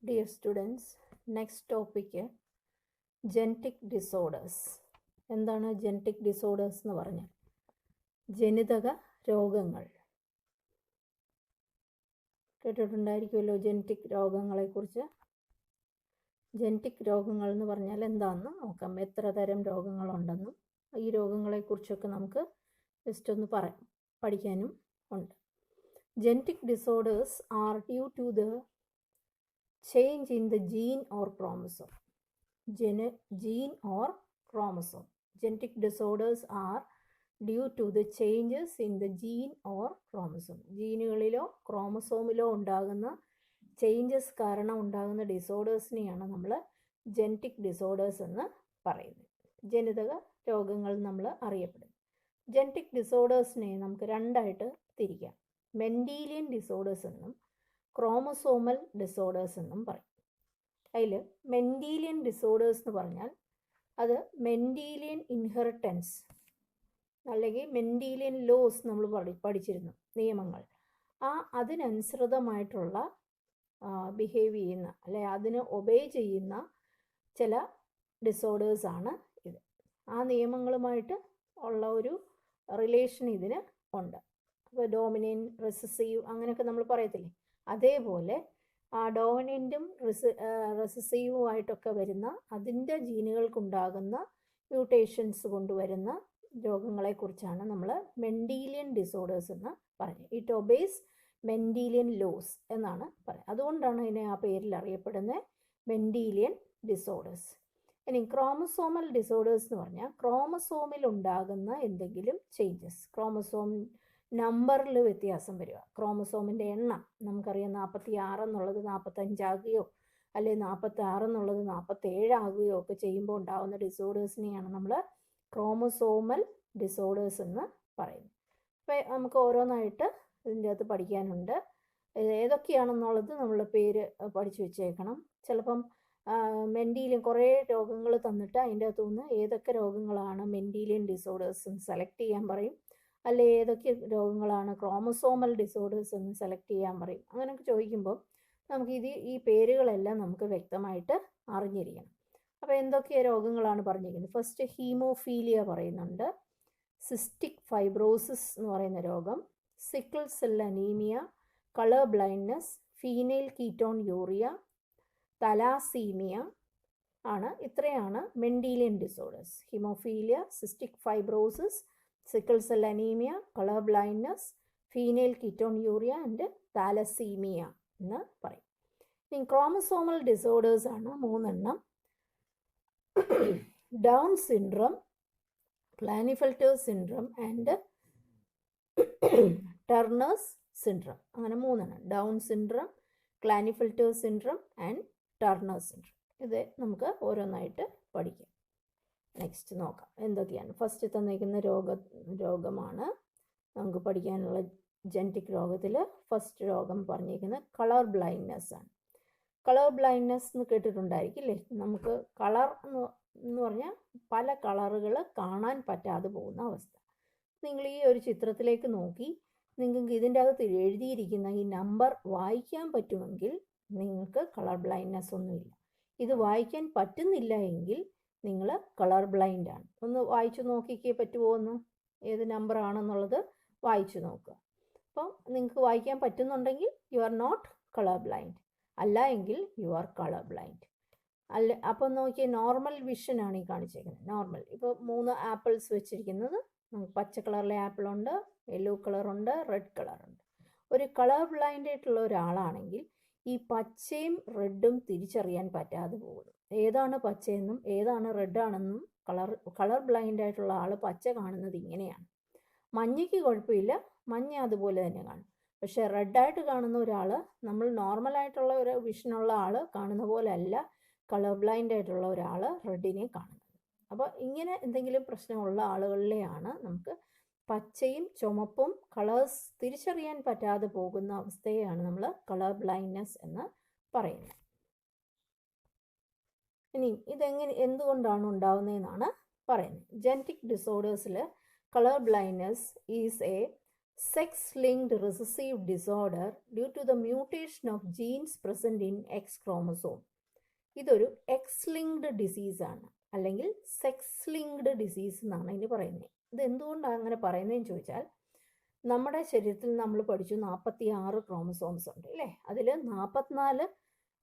Dear students, next topic genetic disorders. എന്താണ് genetic disorders എന്ന് പറഞ്ഞാൽ? ജനിതക രോഗങ്ങൾ. കേട്ടിട്ടുണ്ടായിരിക്കുമല്ലോ ജനറ്റിക് രോഗങ്ങളെക്കുറിച്ച്. ജനറ്റിക് രോഗങ്ങൾ എന്ന് പറഞ്ഞാൽ എന്താണെന്ന് നോക്കാം. എത്ര തരം രോഗങ്ങളുണ്ടെന്നും ഈ രോഗങ്ങളെക്കുറിച്ചൊക്കെ നമുക്ക് ജസ്റ്റ് ഒന്ന് പഠിക്കാനും ഉണ്ട്. Genetic disorders are due to the change in the gene or chromosome. Gene or chromosome. Genetic disorders are due to the changes in the gene or chromosome. ജീനുകളിലോ ക്രോമസോമിലോ ഉണ്ടാകുന്ന ചേഞ്ചസ് കാരണം ഉണ്ടാകുന്ന ഡിസോർഡേഴ്സിനെയാണ് നമ്മൾ ജനറ്റിക് ഡിസോർഡേഴ്സ് എന്ന് പറയുന്നത്. ജനിതക രോഗങ്ങൾ നമ്മൾ അറിയപ്പെടും. ജനറ്റിക് ഡിസോർഡേഴ്സിനെ നമുക്ക് രണ്ടായിട്ട് തിരിക്കാം. മെൻഡീലിയൻ ഡിസോർഡേഴ്സ് എന്നും ക്രോമസോമൽ ഡിസോർഡേഴ്സ് എന്നും പറയും. അതിൽ മെൻഡീലിയൻ ഡിസോർഡേഴ്സ് എന്ന് പറഞ്ഞാൽ അത് മെൻഡീലിയൻ ഇൻഹെറിറ്റൻസ് അല്ലെങ്കിൽ മെൻഡീലിയൻ ലോസ് നമ്മൾ പഠിച്ചിരുന്നു, നിയമങ്ങൾ. അതിനനുസൃതമായിട്ടുള്ള ബിഹേവ് ചെയ്യുന്ന അല്ലെ അതിന് ഒബേ ചെയ്യുന്ന ചില ഡിസോർഡേഴ്സാണ് ഇത്. ആ നിയമങ്ങളുമായിട്ട് ഉള്ള ഒരു റിലേഷൻ ഇതിന് ഉണ്ട്. അപ്പോൾ ഡോമിനൻ്റ്, റെസസീവ് അങ്ങനെയൊക്കെ നമ്മൾ പറയത്തില്ലേ, അതേപോലെ ആ ഡോമിനൻറ്റും റെസസീവുമായിട്ടൊക്കെ വരുന്ന അതിൻ്റെ ജീനുകൾക്കുണ്ടാകുന്ന മ്യൂട്ടേഷൻസ് കൊണ്ടുവരുന്ന രോഗങ്ങളെക്കുറിച്ചാണ് നമ്മൾ മെൻഡീലിയൻ ഡിസോർഡേഴ്സ് എന്ന് പറഞ്ഞത്. ഇറ്റ് ഒബേസ് മെൻഡീലിയൻ ലോസ് എന്നാണ് പറയുന്നത്. അതുകൊണ്ടാണ് അതിനെ ആ പേരിൽ അറിയപ്പെടുന്നത് മെൻഡീലിയൻ ഡിസോർഡേഴ്സ്. ഇനി ക്രോമസോമൽ ഡിസോർഡേഴ്സ് എന്ന് പറഞ്ഞാൽ ക്രോമസോമിൽ ഉണ്ടാകുന്ന എന്തെങ്കിലും ചേഞ്ചസ്, ക്രോമസോം നമ്പറിൽ വ്യത്യാസം വരിക, ക്രോമസോമിൻ്റെ എണ്ണം നമുക്കറിയാം 46 എന്നുള്ളത് 45 ആകുകയോ അല്ലെങ്കിൽ 46 എന്നുള്ളത് 47 ആകുകയോ ഒക്കെ ചെയ്യുമ്പോൾ ഉണ്ടാകുന്ന ഡിസോർഡേഴ്സിനെയാണ് നമ്മൾ ക്രോമസോമൽ ഡിസോർഡേഴ്സ് എന്ന് പറയുന്നത്. അപ്പോൾ നമുക്ക് ഓരോന്നായിട്ട് ഇതിൻ്റെ അകത്ത് പഠിക്കാനുണ്ട്. ഏതൊക്കെയാണെന്നുള്ളത് നമ്മൾ പേര് പഠിച്ചു വെച്ചേക്കണം. ചിലപ്പം മെൻഡീലിയൻ കുറേ രോഗങ്ങൾ തന്നിട്ട് അതിൻ്റെ അകത്തുനിന്ന് ഏതൊക്കെ രോഗങ്ങളാണ് മെൻഡീലിയൻ ഡിസോർഡേഴ്സ് എന്ന് സെലക്ട് ചെയ്യാൻ പറയും, അല്ലെ ഏതൊക്കെ രോഗങ്ങളാണ് ക്രോമസോമൽ ഡിസോർഡേഴ്സ് എന്ന് സെലക്ട് ചെയ്യാൻ പറയും. അങ്ങനെയൊക്കെ ചോദിക്കുമ്പോൾ നമുക്ക് ഈ പേരുകളെല്ലാം നമുക്ക് വ്യക്തമായിട്ട് അറിഞ്ഞിരിക്കണം. അപ്പോൾ എന്തൊക്കെ രോഗങ്ങളാണ് പറഞ്ഞിരിക്കുന്നത്? ഫസ്റ്റ് ഹീമോഫീലിയ പറയുന്നുണ്ട്, സിസ്റ്റിക് ഫൈബ്രോസിസ് എന്ന് പറയുന്ന രോഗം, sickle cell anaemia, colour blindness, phenylketonuria, thalassaemia ഇത്രയാണ് Mendelian disorders. Haemophilia, cystic fibrosis, sickle cell anaemia, colour blindness, phenylketonuria and thalassaemia എന്ന് പറയും. ഇനി ക്രോമസോമൽ ഡിസോർഡേഴ്സ് ആണ് 3 Down syndrome, Klinefelter's syndrome and Turner's syndrome. അങ്ങനെ 3 Down syndrome, Klinefelter's syndrome and Turner's syndrome. ഇത് നമുക്ക് ഓരോന്നായിട്ട് പഠിക്കാം. Next നോക്കാം എന്തൊക്കെയാണ്. ഫസ്റ്റ് തന്നിരിക്കുന്ന രോഗമാണ് നമുക്ക് പഠിക്കാനുള്ള. ജനറ്റിക് രോഗത്തിൽ ഫസ്റ്റ് രോഗം പറഞ്ഞിരിക്കുന്നത് കളർ ബ്ലൈൻഡ്നെസ് ആണ്. കളർ ബ്ലൈൻഡ്നെസ് എന്ന് കേട്ടിട്ടുണ്ടായിരിക്കില്ലേ? നമുക്ക് കളർ എന്ന് പറഞ്ഞാൽ പല കളറുകൾ കാണാൻ പറ്റാതെ പോകുന്ന അവസ്ഥ. നിങ്ങൾ ഈ ഒരു ചിത്രത്തിലേക്ക് നോക്കി നിങ്ങൾക്ക് ഇതിൻ്റെ അകത്ത് എഴുതിയിരിക്കുന്ന ഈ നമ്പർ വായിക്കാൻ പറ്റുമെങ്കിൽ നിങ്ങൾക്ക് കളർ ബ്ലൈൻഡ്നെസ് ഒന്നുമില്ല. ഇത് വായിക്കാൻ പറ്റുന്നില്ല എങ്കിൽ നിങ്ങൾ കളർ ബ്ലൈൻഡ് ആണ്. ഒന്ന് വായിച്ചു നോക്കിക്കേ പറ്റുമോ എന്ന്, ഏത് നമ്പർ ആണെന്നുള്ളത് വായിച്ചു നോക്കുക. അപ്പം നിങ്ങൾക്ക് വായിക്കാൻ പറ്റുന്നുണ്ടെങ്കിൽ you are not colour blind, അല്ല എങ്കിൽ യു ആർ കളർ ബ്ലൈൻഡ്. അപ്പം നോക്കിയാൽ നോർമൽ വിഷൻ ആണ് ഈ കാണിച്ചേക്കുന്നത്. നോർമൽ ഇപ്പോൾ 3 ആപ്പിൾസ് വെച്ചിരിക്കുന്നത്, നമുക്ക് പച്ച കളറിലെ ആപ്പിളുണ്ട്, യെല്ലോ കളറുണ്ട്, റെഡ് കളറുണ്ട്. ഒരു കളർ ബ്ലൈൻഡ് ആയിട്ടുള്ള ഒരാളാണെങ്കിൽ ഈ പച്ചയും റെഡും തിരിച്ചറിയാൻ പറ്റാതെ പോകുന്നു. ഏതാണ് പച്ചയെന്നും ഏതാണ് റെഡാണെന്നും കളർ ബ്ലൈൻഡ് ആയിട്ടുള്ള ആൾ പച്ച കാണുന്നത് ഇങ്ങനെയാണ്. മഞ്ഞയ്ക്ക് കുഴപ്പമില്ല, മഞ്ഞ അതുപോലെ തന്നെ കാണും. പക്ഷേ റെഡായിട്ട് കാണുന്ന ഒരാൾ, നമ്മൾ നോർമലായിട്ടുള്ള ഒരു വിഷനുള്ള ആൾ കാണുന്ന പോലെ അല്ല കളർ ബ്ലൈൻഡ് ആയിട്ടുള്ള ഒരാൾ റെഡിനെ കാണുന്നത്. അപ്പോൾ ഇങ്ങനെ എന്തെങ്കിലും പ്രശ്നമുള്ള ആളുകളിലെയാണ് നമുക്ക് പച്ചയും ചുമപ്പും കളേഴ്സ് തിരിച്ചറിയാൻ പറ്റാതെ പോകുന്ന അവസ്ഥയെയാണ് നമ്മൾ കളർ ബ്ലൈൻഡ്നെസ് എന്ന് പറയുന്നത്. ഇനി എന്തുകൊണ്ടാണ് ഉണ്ടാവുന്നതെന്നാണ് പറയുന്നത്. ജനറ്റിക് ഡിസോർഡേഴ്സിൽ colour blindness is a sex-linked recessive disorder due to the mutation of genes present in X chromosome. ഇതൊരു എക്സ് ലിങ്ക്ഡ് ഡിസീസാണ്, അല്ലെങ്കിൽ സെക്സ് ലിങ്ക്ഡ് ഡിസീസ് എന്നാണ് ഇതിന് പറയുന്നത്. ഇത് എന്തുകൊണ്ടാണ് അങ്ങനെ പറയുന്നതെന്ന് ചോദിച്ചാൽ, നമ്മുടെ ശരീരത്തിൽ നമ്മൾ പഠിച്ചു 46 ക്രോമസോംസ് ഉണ്ട് അല്ലേ. അതിൽ 44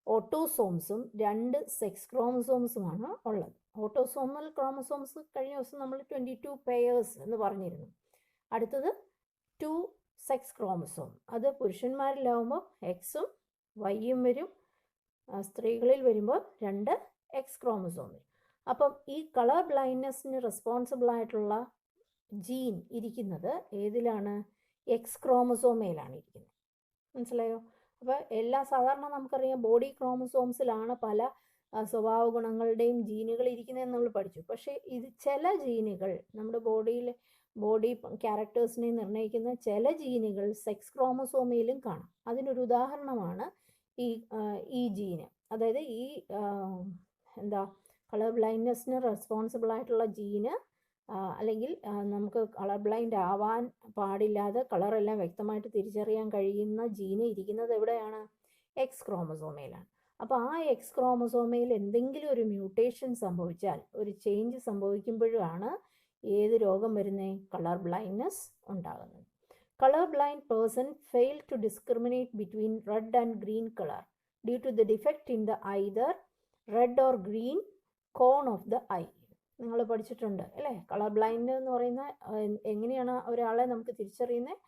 ഓട്ടോസോംസും 2 സെക്സ് ക്രോമസോംസുമാണ് ഉള്ളത്. ഓട്ടോസോമൽ ക്രോമസോംസ് കഴിഞ്ഞ ദിവസം നമ്മൾ 22 പെയേഴ്സ് എന്ന് പറഞ്ഞിരുന്നു. അടുത്തത് 2 സെക്സ് ക്രോമസോം, അത് പുരുഷന്മാരിലാവുമ്പോൾ എക്സും വൈയും വരും, സ്ത്രീകളിൽ വരുമ്പോൾ 2 എക്സ് ക്രോമസോം വരും. അപ്പം ഈ കളർ ബ്ലൈൻഡ്നെസ്സിന് റെസ്പോൺസിബിൾ ആയിട്ടുള്ള ജീൻ ഇരിക്കുന്നത് ഏതിലാണ്? എക്സ് ക്രോമസോമയിലാണ് ഇരിക്കുന്നത്. മനസ്സിലായോ? അപ്പോൾ സാധാരണ നമുക്കറിയാം ബോഡി ക്രോമസോംസിലാണ് പല സ്വഭാവ ഗുണങ്ങളുടെയും ജീനുകൾ ഇരിക്കുന്നതെന്ന് നമ്മൾ പഠിച്ചു. പക്ഷേ ഇത് ചില ജീനുകൾ നമ്മുടെ ബോഡി ക്യാരക്ടേഴ്സിനെ നിർണ്ണയിക്കുന്ന ചില ജീനുകൾ സെക്സ് ക്രോമസോമയിലും കാണാം. അതിനൊരു ഉദാഹരണമാണ് ഈ ജീന്. അതായത് ഈ കളർ ബ്ലൈൻഡ്നെസ്സിന് റെസ്പോൺസിബിൾ ആയിട്ടുള്ള ജീന്, അല്ലെങ്കിൽ നമുക്ക് കളർ ബ്ലൈൻഡ് ആവാൻ പാടില്ലാതെ കളറെല്ലാം വ്യക്തമായിട്ട് തിരിച്ചറിയാൻ കഴിയുന്ന ജീന് ഇരിക്കുന്നത് എവിടെയാണ്? എക്സ് ക്രോമസോമയിലാണ്. അപ്പോൾ ആ എക്സ് ക്രോമസോമയിൽ എന്തെങ്കിലും ഒരു മ്യൂട്ടേഷൻ സംഭവിച്ചാൽ, ഒരു ചേഞ്ച് സംഭവിക്കുമ്പോഴാണ് ഏത് രോഗം വരുന്നത്? കളർ ബ്ലൈൻഡ്നെസ് ഉണ്ടാകുന്നത്. Color blind person fail to discriminate between red and green color due to the defect in the either red or green cone of the eye. നിങ്ങൾ പഠിച്ചിട്ടുണ്ട് അല്ലേ? കളർ ബ്ലൈൻഡ് എന്ന് പറയുന്ന എങ്ങനെയാണ് ഒരാളെ നമുക്ക് തിരിച്ചറിയുന്നത്?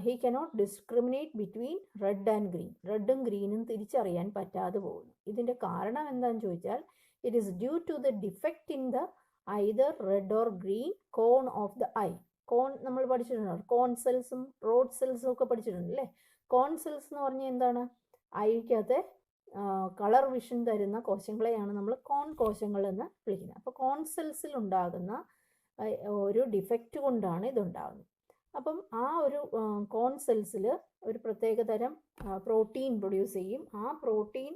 He cannot discriminate between red and green. റെഡും ഗ്രീനും തിരിച്ചറിയാൻ പറ്റാതെ പോകുന്നു. ഇതിൻ്റെ കാരണം എന്താണെന്ന് ചോദിച്ചാൽ, it is due to the defect in the either red or green cone of the eye. Cone നമ്മൾ പഠിച്ചിട്ടുണ്ടോ? കോൺ സെൽസും റോഡ് സെൽസും ഒക്കെ പഠിച്ചിട്ടുണ്ട് അല്ലേ? കോൺ സെൽസ് എന്ന് പറഞ്ഞാൽ എന്താണ്? ഐക്കകത്തെ കളർ വിഷൻ തരുന്ന കോശങ്ങളെയാണ് നമ്മൾ കോൺ കോശങ്ങൾ എന്ന് വിളിക്കുന്നത്. അപ്പോൾ കോൺ സെൽസിൽ ഉണ്ടാകുന്ന ഒരു ഡിഫക്റ്റ് കൊണ്ടാണ് ഇതുണ്ടാകുന്നത്. അപ്പം ആ ഒരു കോൺ സെൽസിൽ ഒരു പ്രത്യേകതരം പ്രോട്ടീൻ പ്രൊഡ്യൂസ് ചെയ്യും. ആ പ്രോട്ടീൻ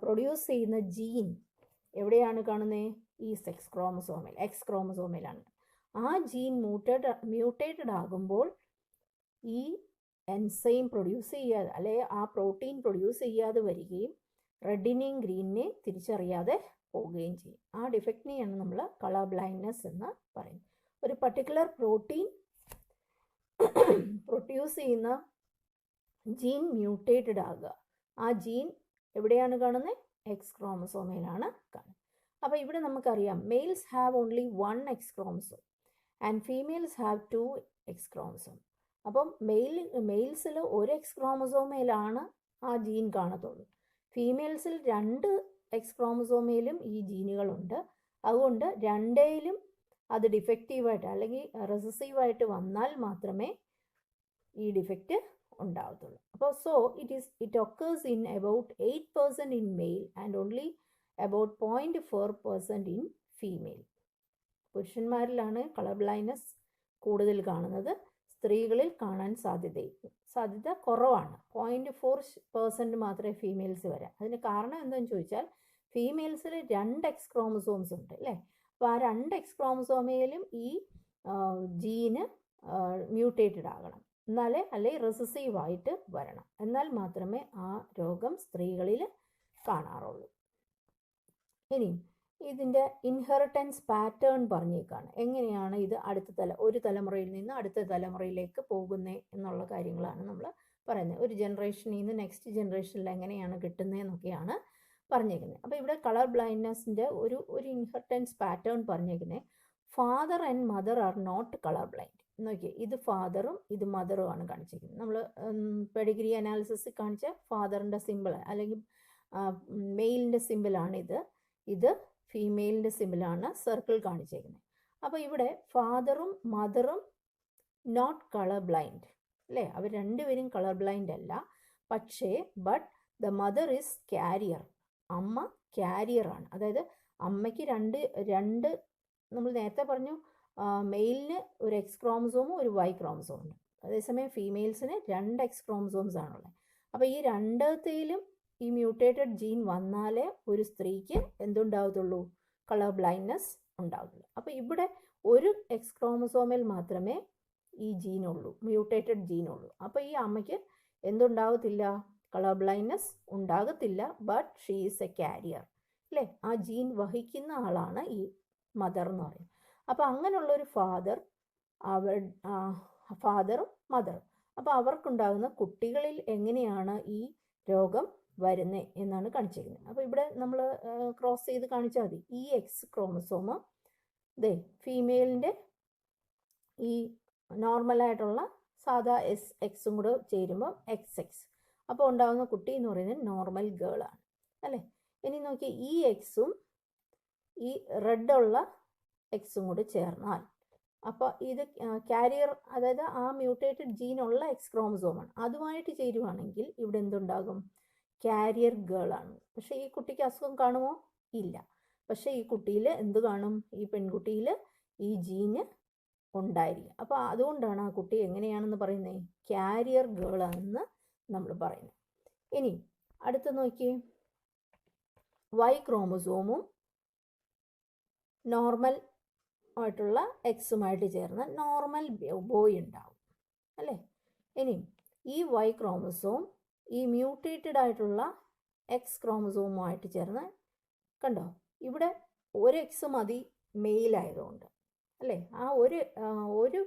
പ്രൊഡ്യൂസ് ചെയ്യുന്ന ജീൻ എവിടെയാണ് കാണുന്നത്? ഈ സെക്സ് ക്രോമസോമിൽ, എക്സ് ക്രോമസോമിലാണ്. ആ ജീൻ മ്യൂട്ടേറ്റഡ് ആകുമ്പോൾ ഈ എൻസൈം പ്രൊഡ്യൂസ് ചെയ്യാതെ, അല്ലെങ്കിൽ ആ പ്രോട്ടീൻ പ്രൊഡ്യൂസ് ചെയ്യാതെ വരികയും റെഡിനെയും ഗ്രീനിനെയും തിരിച്ചറിയാതെ പോവുകയും ചെയ്യും. ആ ഡിഫക്റ്റിനെയാണ് നമ്മൾ കളർ ബ്ലൈൻഡ്നെസ് എന്ന് പറയുന്നത്. ഒരു പർട്ടിക്കുലർ പ്രോട്ടീൻ പ്രൊഡ്യൂസ് ചെയ്യുന്ന ജീൻ മ്യൂട്ടേറ്റഡ് ആകുക. ആ ജീൻ എവിടെയാണ് കാണുന്നത്? എക്സ് ക്രോമസോമിലാണ് കാണുന്നത്. അപ്പോൾ ഇവിടെ നമുക്കറിയാം males have only 1 X chromosome and females have 2 X chromosome. അപ്പം മെയിൽസിൽ 1 എക്സ് ക്രോമസോമയിലാണ് ആ ജീൻ കാണത്തുള്ളൂ. ഫീമെയിൽസിൽ 2 എക്സ് ക്രോമസോമയിലും ഈ ജീനുകളുണ്ട്. അതുകൊണ്ട് രണ്ടേലും അത് ഡിഫക്റ്റീവായിട്ട് അല്ലെങ്കിൽ റെസസീവായിട്ട് വന്നാൽ മാത്രമേ ഈ ഡിഫക്റ്റ് ഉണ്ടാകത്തുള്ളൂ. അപ്പോൾ it occurs in about 8% in male and only about 0.4% in female. പുരുഷന്മാരിലാണ് കളർ ബ്ലൈൻഡ്നെസ് കൂടുതൽ കാണുന്നത്. സ്ത്രീകളിൽ കാണാൻ സാധ്യത കുറവാണ്. 0.4% മാത്രമേ ഫീമെയിൽസ് വരാം. അതിന് കാരണം എന്താണെന്ന് ചോദിച്ചാൽ, ഫീമെയിൽസിൽ 2 എക്സ് ക്രോമസോംസ് ഉണ്ട് അല്ലേ? അപ്പോൾ ആ 2 എക്സ് ക്രോമസോമയിലും ഈ ജീന് മ്യൂട്ടേറ്റഡ് ആകണം, അല്ലെങ്കിൽ റെസസീവായിട്ട് വരണം. എന്നാൽ മാത്രമേ ആ രോഗം സ്ത്രീകളിൽ കാണാറുള്ളൂ. ഇനി ഇതിൻ്റെ ഇൻഹെറിറ്റൻസ് പാറ്റേൺ പറഞ്ഞേക്കാണ്. എങ്ങനെയാണ് ഇത് ഒരു തലമുറയിൽ നിന്ന് അടുത്ത തലമുറയിലേക്ക് പോകുന്നത് എന്നുള്ള കാര്യങ്ങളാണ് നമ്മൾ പറയുന്നത്. ഒരു ജനറേഷനിൽ നിന്ന് നെക്സ്റ്റ് ജനറേഷനിൽ എങ്ങനെയാണ് കിട്ടുന്നതെന്നൊക്കെയാണ് പറഞ്ഞേക്കുന്നത്. അപ്പോൾ ഇവിടെ കളർ ബ്ലൈൻഡ്നെസ്സിൻ്റെ ഒരു ഇൻഹെറിറ്റൻസ് പാറ്റേൺ പറഞ്ഞേക്കുന്നത്. Father and mother are not colour blind. നോക്കിയേ, ഇത് ഫാദറും ഇത് മദറും ആണ് കാണിച്ചിരിക്കുന്നത്. നമ്മൾ പെഡിഗ്രി അനാലിസിസ് കാണിച്ച ഫാദറിൻ്റെ സിമ്പിൾ അല്ലെങ്കിൽ മെയിലിൻ്റെ സിമ്പിളാണ് ഇത് ഫീമെയിലിൻ്റെ സിമ്പിളാണ് സർക്കിൾ കാണിച്ചേക്കുന്നത്. അപ്പോൾ ഇവിടെ ഫാദറും മദറും നോട്ട് കളർ ബ്ലൈൻഡ് അല്ലേ? അവർ രണ്ടുപേരും കളർ ബ്ലൈൻഡ് അല്ല. പക്ഷേ ദ മദർ ഈസ് ക്യാരിയർ. അമ്മ ക്യാരിയറാണ്. അതായത് അമ്മയ്ക്ക് രണ്ട് നമ്മൾ നേരത്തെ പറഞ്ഞു, മെയിലിന് ഒരു എക്സ് ക്രോമസോമും ഒരു വൈ ക്രോമസോമും ഉണ്ട്. അതേസമയം ഫീമെയിൽസിന് 2 എക്സ് ക്രോമസോംസ് ആണുള്ളത്. അപ്പോൾ ഈ രണ്ടത്തേലും ഈ മ്യൂട്ടേറ്റഡ് ജീൻ വന്നാലേ ഒരു സ്ത്രീക്ക് എന്തുണ്ടാകത്തുള്ളൂ? Colour blindness ഉണ്ടാകത്തുള്ളൂ. അപ്പോൾ ഇവിടെ ഒരു എക്സ് ക്രോമസോമിൽ മാത്രമേ ഈ ജീനുള്ളൂ, മ്യൂട്ടേറ്റഡ് ജീനുള്ളൂ. അപ്പോൾ ഈ അമ്മയ്ക്ക് എന്തുണ്ടാകത്തില്ല? കളർ ബ്ലൈൻഡ്നെസ് ഉണ്ടാകത്തില്ല. But she is A carrier, അല്ലേ? ആ ജീൻ വഹിക്കുന്ന ആളാണ് ഈ മദർ എന്ന് പറയുന്നത്. അപ്പോൾ അങ്ങനെയുള്ളൊരു ഫാദറും മദറും. അപ്പോൾ അവർക്കുണ്ടാകുന്ന കുട്ടികളിൽ എങ്ങനെയാണ് ഈ രോഗം വരുന്നത് എന്നാണ് കാണിച്ചിരിക്കുന്നത്. അപ്പോൾ ഇവിടെ നമ്മൾ ക്രോസ് ചെയ്ത് കാണിച്ചാൽ മതി. ഈ എക്സ് ക്രോമസോമ് ഫീമെയിലിൻ്റെ ഈ നോർമലായിട്ടുള്ള സാധാ എക്സും കൂടെ ചേരുമ്പോൾ XX. അപ്പോൾ ഉണ്ടാകുന്ന കുട്ടി എന്ന് പറയുന്നത് നോർമൽ ഗേൾ ആണ്, അല്ലേ? ഇനി നോക്കി, ഈ എക്സും ഈ റെഡുള്ള എക്സും കൂടി ചേർന്നാൽ അപ്പോൾ ഇത് കാരിയർ, അതായത് ആ മ്യൂട്ടേറ്റഡ് ജീനുള്ള എക്സ് ക്രോമസോമാണ്. അതുമായിട്ട് ചേരുവാണെങ്കിൽ ഇവിടെ എന്തുണ്ടാകും? കാരിയർ ഗേൾ ആണ്. പക്ഷേ ഈ കുട്ടിക്ക് അസുഖം കാണുമോ? ഇല്ല. പക്ഷേ ഈ കുട്ടിയിൽ എന്ത് കാണും? ഈ പെൺകുട്ടിയിൽ ഈ ജീന് ഉണ്ടായിരിക്കും. അപ്പോൾ അതുകൊണ്ടാണ് ആ കുട്ടി എങ്ങനെയാണെന്ന് പറയുന്നത്? കാരിയർ ഗേൾ ആണെന്ന് നമ്മൾ പറയുന്നത്. ഇനി അടുത്ത് നോക്കിയേ, Y ക്രോമസോമും നോർമൽ ആയിട്ടുള്ള എക്സുമായിട്ട് ചേർന്ന് നോർമൽ ബോയ് ഉണ്ടാവും, അല്ലേ? ഇനി ഈ Y ക്രോമസോം ഈ മ്യൂട്ടേറ്റഡ് ആയിട്ടുള്ള എക്സ് ക്രോമസോമുമായിട്ട് ചേർന്ന്, കണ്ടോ, ഇവിടെ ഒരു എക്സ് മതി മെയിലായതുകൊണ്ട്, അല്ലേ? ആ ഒരു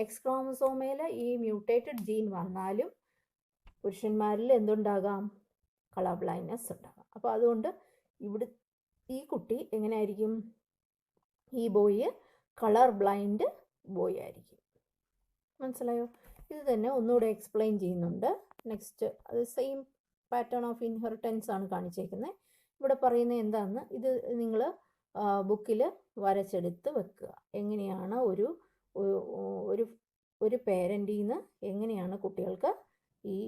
എക്സ് ക്രോമസോമയിൽ ഈ മ്യൂട്ടേറ്റഡ് ജീൻ വന്നാലും പുരുഷന്മാരിൽ എന്തുണ്ടാകാം? കളർ ബ്ലൈൻഡ്നെസ് ഉണ്ടാകാം. അപ്പോൾ അതുകൊണ്ട് ഇവിടെ ഈ കുട്ടി എങ്ങനെയായിരിക്കും? ഈ ബോയ് കളർ ബ്ലൈൻഡ് ബോയ് ആയിരിക്കും. മനസ്സിലായോ? ഇത് തന്നെ ഒന്നുകൂടെ എക്സ്പ്ലെയിൻ ചെയ്യുന്നുണ്ട്. നെക്സ്റ്റ് അത് സെയിം പാറ്റേൺ ഓഫ് ഇൻഹെറിറ്റൻസ് ആണ് കാണിച്ചേക്കുന്നത്. ഇവിടെ പറയുന്നത് എന്താണെന്ന് ഇത് നിങ്ങൾ ബുക്കിൽ വരച്ചെടുത്ത് വെക്കുക. എങ്ങനെയാണ് ഒരു പേരൻറ്റിൽ നിന്ന് എങ്ങനെയാണ് കുട്ടികൾക്ക് ഈ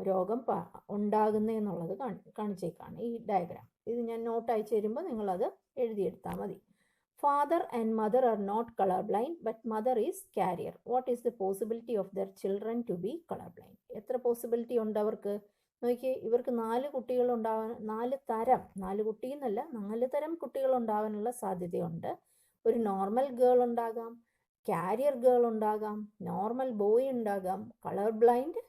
രോഗം ഉണ്ടാകുന്നതെന്നുള്ളത് കാണിച്ചേക്കാണ് ഈ ഡയഗ്രാം. ഇത് ഞാൻ നോട്ട് അയച്ചു തരുമ്പോൾ നിങ്ങളത് എഴുതിയെടുത്താൽ മതി. Father and mother are not colorblind, but mother is carrier. What is the possibility of their children to be colorblind? എത്ര പോസിബിലിറ്റി ഉണ്ട് അവർക്ക്? നോക്കിയേ, ഇവർക്ക് 4 കുട്ടികൾ ഉണ്ടാവാൻ, 4 തരം കുട്ടികൾ ഉണ്ടാവാനുള്ള സാധ്യതയുണ്ട്. ഒരു നോർമൽ ഗേൾ ഉണ്ടാകാം, കാരിയർ ഗേൾ ഉണ്ടാകാം, നോർമൽ ബോയ് ഉണ്ടാകാം, കളർ ബ്ലൈൻഡ്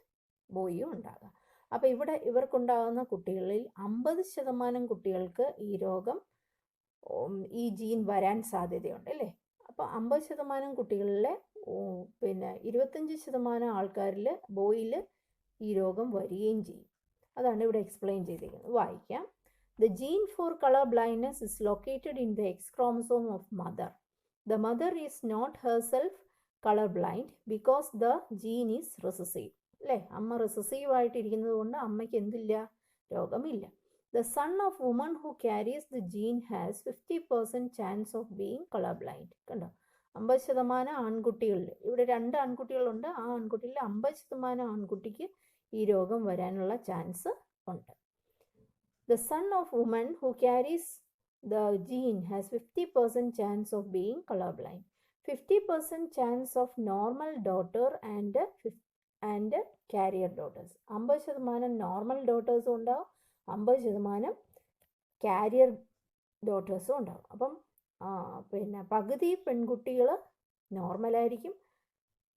ബോയും ഉണ്ടാകാം. അപ്പോൾ ഇവിടെ ഇവർക്കുണ്ടാകുന്ന കുട്ടികളിൽ 50% കുട്ടികൾക്ക് ഈ രോഗം, ഈ ജീൻ വരാൻ സാധ്യതയുണ്ട്, അല്ലേ? അപ്പോൾ 50% കുട്ടികളിലെ 25% ആൾക്കാരിൽ ബോയിൽ ഈ രോഗം വരികയും ചെയ്യും. അതാണ് ഇവിടെ എക്സ്പ്ലെയിൻ ചെയ്തിരിക്കുന്നത്. വായിക്കാം. The gene for color blindness is located in the X chromosome of mother. The mother is not herself colorblind because the gene is recessive. അല്ലേ? അമ്മ റിസസീവ് ആയിട്ടിരിക്കുന്നത് കൊണ്ട് അമ്മയ്ക്ക് എന്തില്ല? രോഗമില്ല. The son of woman who carries the gene has 50% chance of being colorblind. കണ്ടോ, 50% ആൺകുട്ടികളിൽ, ഇവിടെ 2 ആൺകുട്ടികളുണ്ട്, ആ ആൺകുട്ടിയിൽ 50% ആൺകുട്ടിക്ക് ഈ രോഗം വരാനുള്ള ചാൻസ് ഉണ്ട്. The son of woman who carries the gene has 50% chance of being colorblind. 50% chance of normal daughter and carrier daughters. 50% normal ഡോട്ടേഴ്സും ഉണ്ടാവും, 50% carrier ഡോട്ടേഴ്സും ഉണ്ടാവും. അപ്പം പകുതി പെൺകുട്ടികൾ നോർമലായിരിക്കും,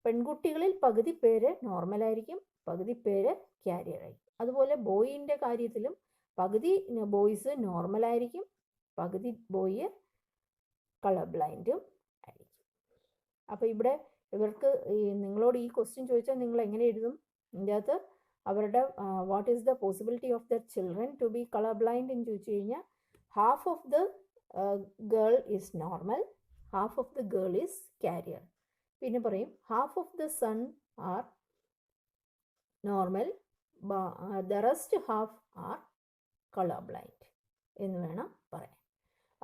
പെൺകുട്ടികളിൽ പകുതി പേര് നോർമലായിരിക്കും, പകുതി പേര് കാരിയർ ആയിരിക്കും. അതുപോലെ ബോയിൻ്റെ കാര്യത്തിലും പകുതി ബോയ്സ് നോർമലായിരിക്കും, പകുതി ബോയ് കളർ ബ്ലൈൻഡും ആയിരിക്കും. അപ്പോൾ ഇവിടെ ഇവർക്ക് നിങ്ങളോട് ഈ ക്വസ്റ്റ്യൻ ചോദിച്ചാൽ നിങ്ങൾ എങ്ങനെ എഴുതും? ഇതിൻ്റെ അകത്ത് അവരുടെ what is the possibility of their children to be colour blind എന്ന് ചോദിച്ചു കഴിഞ്ഞാൽ half of the girl is normal, half of the girl is carrier. പിന്നെ പറയും half of the son are normal, the rest half are colour blind എന്ന് വേണം പറയാൻ.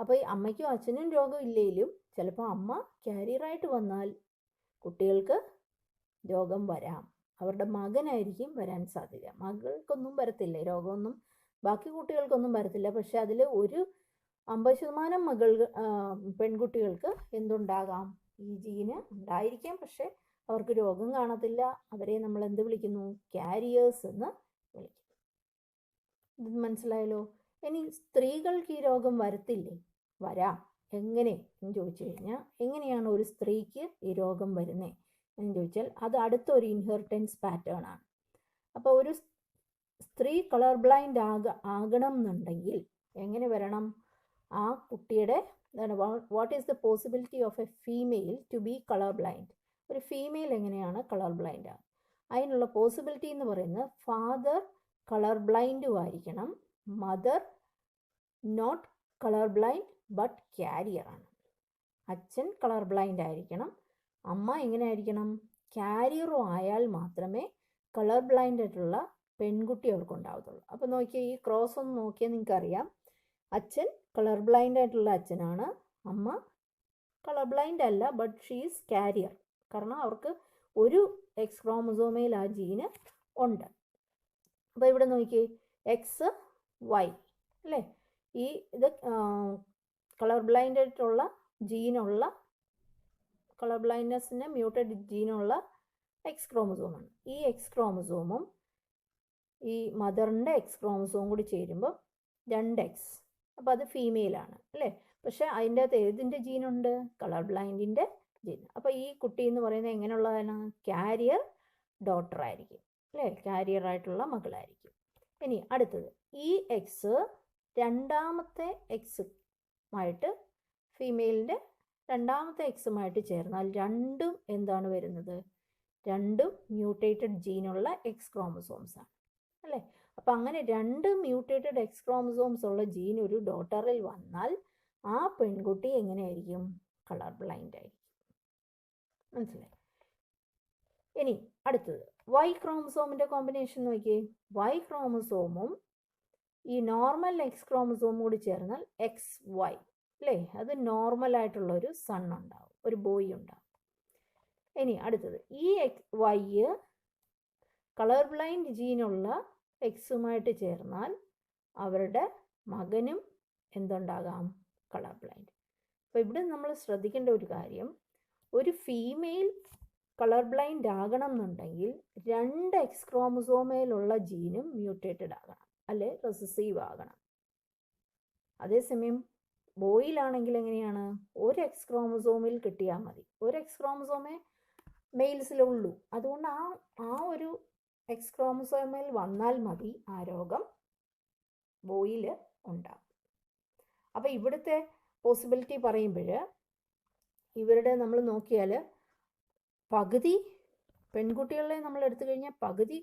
അപ്പോൾ ഈ അമ്മയ്ക്കും അച്ഛനും രോഗം ഇല്ലെങ്കിലും ചിലപ്പോൾ അമ്മ കാരിയറായിട്ട് വന്നാൽ കുട്ടികൾക്ക് രോഗം വരാം. അവരുടെ മകനായിരിക്കും വരാൻ സാധ്യത. മകൾക്കൊന്നും വരത്തില്ല രോഗമൊന്നും, ബാക്കി കുട്ടികൾക്കൊന്നും വരത്തില്ല. പക്ഷെ അതിൽ ഒരു 50% പെൺകുട്ടികൾക്ക് എന്തുണ്ടാകാം? ഈ ജീന് ഉണ്ടായിരിക്കാം, പക്ഷെ അവർക്ക് രോഗം കാണത്തില്ല. അവരെ നമ്മൾ എന്ത് വിളിക്കുന്നു? കാരിയേഴ്സ് എന്ന് വിളിക്കും. ഇത് മനസ്സിലായല്ലോ? ഇനി സ്ത്രീകൾക്ക് ഈ രോഗം വരത്തില്ലേ? വരാം. എങ്ങനെ എന്ന് ചോദിച്ചു കഴിഞ്ഞാൽ, എങ്ങനെയാണ് ഒരു സ്ത്രീക്ക് ഈ രോഗം വരുന്നത് എന്ന് ചോദിച്ചാൽ അത് അടുത്തൊരു ഇൻഹെറിറ്റൻസ് പാറ്റേൺ ആണ്. അപ്പോൾ ഒരു സ്ത്രീ കളർ ബ്ലൈൻഡ് ആകണം എന്നുണ്ടെങ്കിൽ എങ്ങനെ വരണം? ആ കുട്ടിയുടെ what is the possibility of a female to be colour blind? ഒരു ഫീമെയിൽ എങ്ങനെയാണ് കളർ ബ്ലൈൻഡ് ആകുക? അതിനുള്ള പോസിബിലിറ്റി എന്ന് പറയുന്നത് ഫാദർ കളർ ബ്ലൈൻഡും ആയിരിക്കണം, mother not colour blind but carrier ആണ്. അച്ഛൻ കളർ ബ്ലൈൻഡ് ആയിരിക്കണം, അമ്മ എങ്ങനെ ആയിരിക്കണം? ക്യാരിയറും ആയാൽ മാത്രമേ കളർ ബ്ലൈൻഡ് ആയിട്ടുള്ള പെൺകുട്ടി അവർക്ക് ഉണ്ടാവത്തുള്ളൂ. അപ്പോൾ നോക്കിയാൽ ഈ ക്രോസ് ഒന്ന് നോക്കിയാൽ നിങ്ങൾക്കറിയാം, അച്ഛൻ കളർ ബ്ലൈൻഡ് ആയിട്ടുള്ള അച്ഛനാണ്, അമ്മ കളർ ബ്ലൈൻഡ് അല്ല ബട്ട് ഷീസ് ക്യാരിയർ. കാരണം അവർക്ക് ഒരു എക്സ് ക്രോമസോമയിൽ ആ ജീന് ഉണ്ട്. അപ്പോൾ ഇവിടെ നോക്കിയേ, എക്സ് വൈ അല്ലേ, ഈ ഇത് കളർ ബ്ലൈൻഡ് ആയിട്ടുള്ള ജീനുള്ള, കളർ ബ്ലൈൻഡ്നെസ്സിന് മ്യൂട്ടഡ് ജീനുള്ള എക്സ് ക്രോമസോമാണ്. ഈ എക്സ് ക്രോമസോമും ഈ മദറിൻ്റെ എക്സ് ക്രോമസോം കൂടി ചേരുമ്പോൾ 2x. അപ്പോൾ അത് ഫീമെയിലാണ് അല്ലേ. പക്ഷേ അതിൻ്റെ അകത്ത് ഏതിൻ്റെ ജീനുണ്ട്? Colour ബ്ലൈൻഡിൻ്റെ gene. അപ്പോൾ ഈ കുട്ടി എന്ന് പറയുന്നത് എങ്ങനെയുള്ളതാണ്? ക്യാരിയർ ഡോട്ടർ ആയിരിക്കും അല്ലേ, ക്യാരിയർ ആയിട്ടുള്ള മകളായിരിക്കും. ഇനി അടുത്തത്, ഈ എക്സ് രണ്ടാമത്തെ എക്സുമായിട്ട്, ഫീമെയിലിൻ്റെ രണ്ടാമത്തെ എക്സുമായിട്ട് ചേർന്നാൽ രണ്ടും എന്താണ് വരുന്നത്? രണ്ടും മ്യൂട്ടേറ്റഡ് ജീനുള്ള എക്സ് ക്രോമസോംസ് ആണ് അല്ലേ. അപ്പം അങ്ങനെ 2 മ്യൂട്ടേറ്റഡ് എക്സ് ക്രോമസോംസ് ഉള്ള ജീൻ ഒരു ഡോട്ടറിൽ വന്നാൽ ആ പെൺകുട്ടി എങ്ങനെയായിരിക്കും? കളർ ബ്ലൈൻഡ് ആയിരിക്കും. മനസ്സിലായി? ഇനി അടുത്തത്, വൈ ക്രോമസോമിൻ്റെ കോമ്പിനേഷൻ നോക്കിയേ. വൈ ക്രോമസോമും ഈ നോർമൽ എക്സ് ക്രോമസോമും കൂടി ചേർന്നാൽ XY അല്ലേ, അത് നോർമലായിട്ടുള്ള ഒരു സൺ ഉണ്ടാവും, ഒരു ബോയ് ഉണ്ടാവും. ഇനി അടുത്തത്, ഈ വൈ കളർ ബ്ലൈൻഡ് ജീനുള്ള എക്സുമായിട്ട് ചേർന്നാൽ അവരുടെ മകനും എന്തുണ്ടാകാം? Colour blind. അപ്പോൾ ഇവിടെ നമ്മൾ ശ്രദ്ധിക്കേണ്ട ഒരു കാര്യം, ഒരു ഫീമെയിൽ കളർ ബ്ലൈൻഡ് ആകണം എന്നുണ്ടെങ്കിൽ 2 എക്സ് ക്രോമസോമയിലുള്ള ജീനും മ്യൂട്ടേറ്റഡ് ആകണം, അല്ലെ റെസസീവ് ആകണം. അതേസമയം ബോയിലാണെങ്കിൽ എങ്ങനെയാണ്? ഒരു എക്സ് ക്രോമസോമിൽ കിട്ടിയാൽ മതി, ഒരു എക്സ് ക്രോമസോമേ മെയിൽസിലുള്ളൂ. അതുകൊണ്ട് ആ ഒരു എക്സ് ക്രോമസോമിൽ വന്നാൽ മതി ആ രോഗം ബോയിൽ ഉണ്ടാകും. അപ്പോൾ ഇവിടുത്തെ പോസിബിലിറ്റി പറയുമ്പോൾ ഇവരുടെ നമ്മൾ നോക്കിയാൽ പകുതി പെൺകുട്ടികളെ നമ്മൾ എടുത്തു കഴിഞ്ഞാൽ പകുതി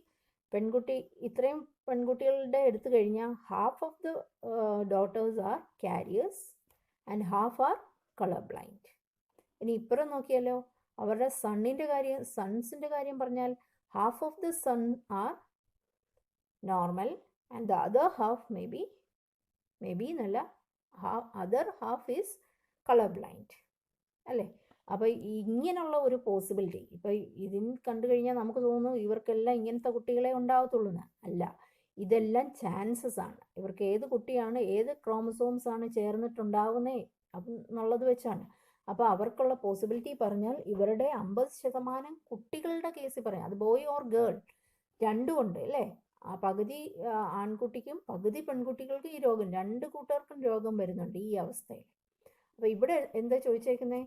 പെൺകുട്ടി, ഇത്രയും പെൺകുട്ടികളുടെ എടുത്തു കഴിഞ്ഞാൽ half of the daughters are carriers and half are colour blind. ഇനി ഇപ്പുറം നോക്കിയാലോ, അവരുടെ സൺസിൻ്റെ കാര്യം പറഞ്ഞാൽ half of the sun are normal and the other half maybe നല്ല other half is color blind അല്ലേ. അപ്പോൾ ഇങ്ങനെയുള്ള ഒരു പോസിബിലിറ്റി, ഇപ്പോൾ ഇതിന് കണ്ടു കഴിഞ്ഞാൽ നമുക്ക് തോന്നുന്നു ഇവർക്കെല്ലാം ഇങ്ങനത്തെ കുട്ടികളെ ഉണ്ടാവത്തുള്ളൂ എന്ന്. അല്ല, ഇതെല്ലാം ചാൻസസ് ആണ്. ഇവർക്ക് ഏത് കുട്ടിയാണ്, ഏത് ക്രോമസോംസ് ആണ് ചേർന്നിട്ടുണ്ടാവുന്നേ എന്നുള്ളത് വെച്ചാണ്. അപ്പോൾ അവർക്കുള്ള പോസിബിലിറ്റി പറഞ്ഞാൽ ഇവരുടെ 50% കുട്ടികളുടെ കേസിൽ പറയാം, അത് ബോയ് ഓർ ഗേൾ രണ്ടും ഉണ്ട് അല്ലേ. ആ പകുതി ആൺകുട്ടിക്കും പകുതി പെൺകുട്ടികൾക്കും ഈ രോഗം, 2 കൂട്ടർക്കും രോഗം വരുന്നുണ്ട് ഈ അവസ്ഥയിൽ. അപ്പോൾ ഇവിടെ എന്താ ചോദിച്ചേക്കുന്നത്?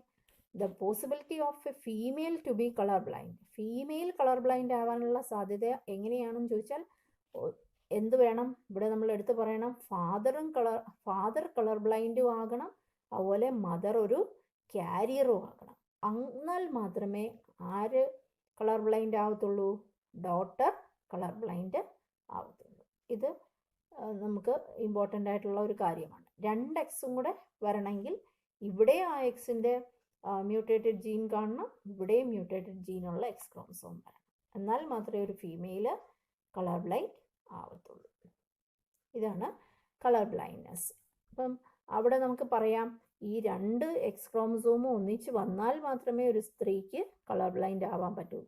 The possibility of a female to be colour blind. Female colour blind ആവാനുള്ള സാധ്യത എങ്ങനെയാണെന്ന് ചോദിച്ചാൽ എന്ത് വേണം? ഇവിടെ നമ്മൾ എടുത്ത് പറയണം, ഫാദർ കളർ ബ്ലൈൻഡും ആകണം, അതുപോലെ മദർ ഒരു ക്യാരിയറും ആകണം. എന്നാൽ മാത്രമേ ആര് കളർ ബ്ലൈൻഡ് ആവത്തുള്ളൂ? ഡോട്ടർ കളർ ബ്ലൈൻഡ് ആവത്തുള്ളൂ. ഇത് നമുക്ക് ഇമ്പോർട്ടൻ്റ് ആയിട്ടുള്ള ഒരു കാര്യമാണ്. 2 എക്സും കൂടെ വരണമെങ്കിൽ ഇവിടെ ആ എക്സിൻ്റെ മ്യൂട്ടേറ്റഡ് ജീൻ കാണണം, ഇവിടെയും മ്യൂട്ടേറ്റഡ് ജീനുള്ള എക്സ് ക്രോമസോം വരണം. എന്നാൽ മാത്രമേ ഒരു ഫീമെയിൽ കളർ ബ്ലൈൻഡ് ആവത്തുള്ളൂ. ഇതാണ് കളർ ബ്ലൈൻഡ്നെസ്. അപ്പം അവിടെ നമുക്ക് പറയാം, ഈ 2 എക്സ് ക്രോമസോമും ഒന്നിച്ച് വന്നാൽ മാത്രമേ ഒരു സ്ത്രീക്ക് കളർ ബ്ലൈൻഡ് ആവാൻ പറ്റൂ.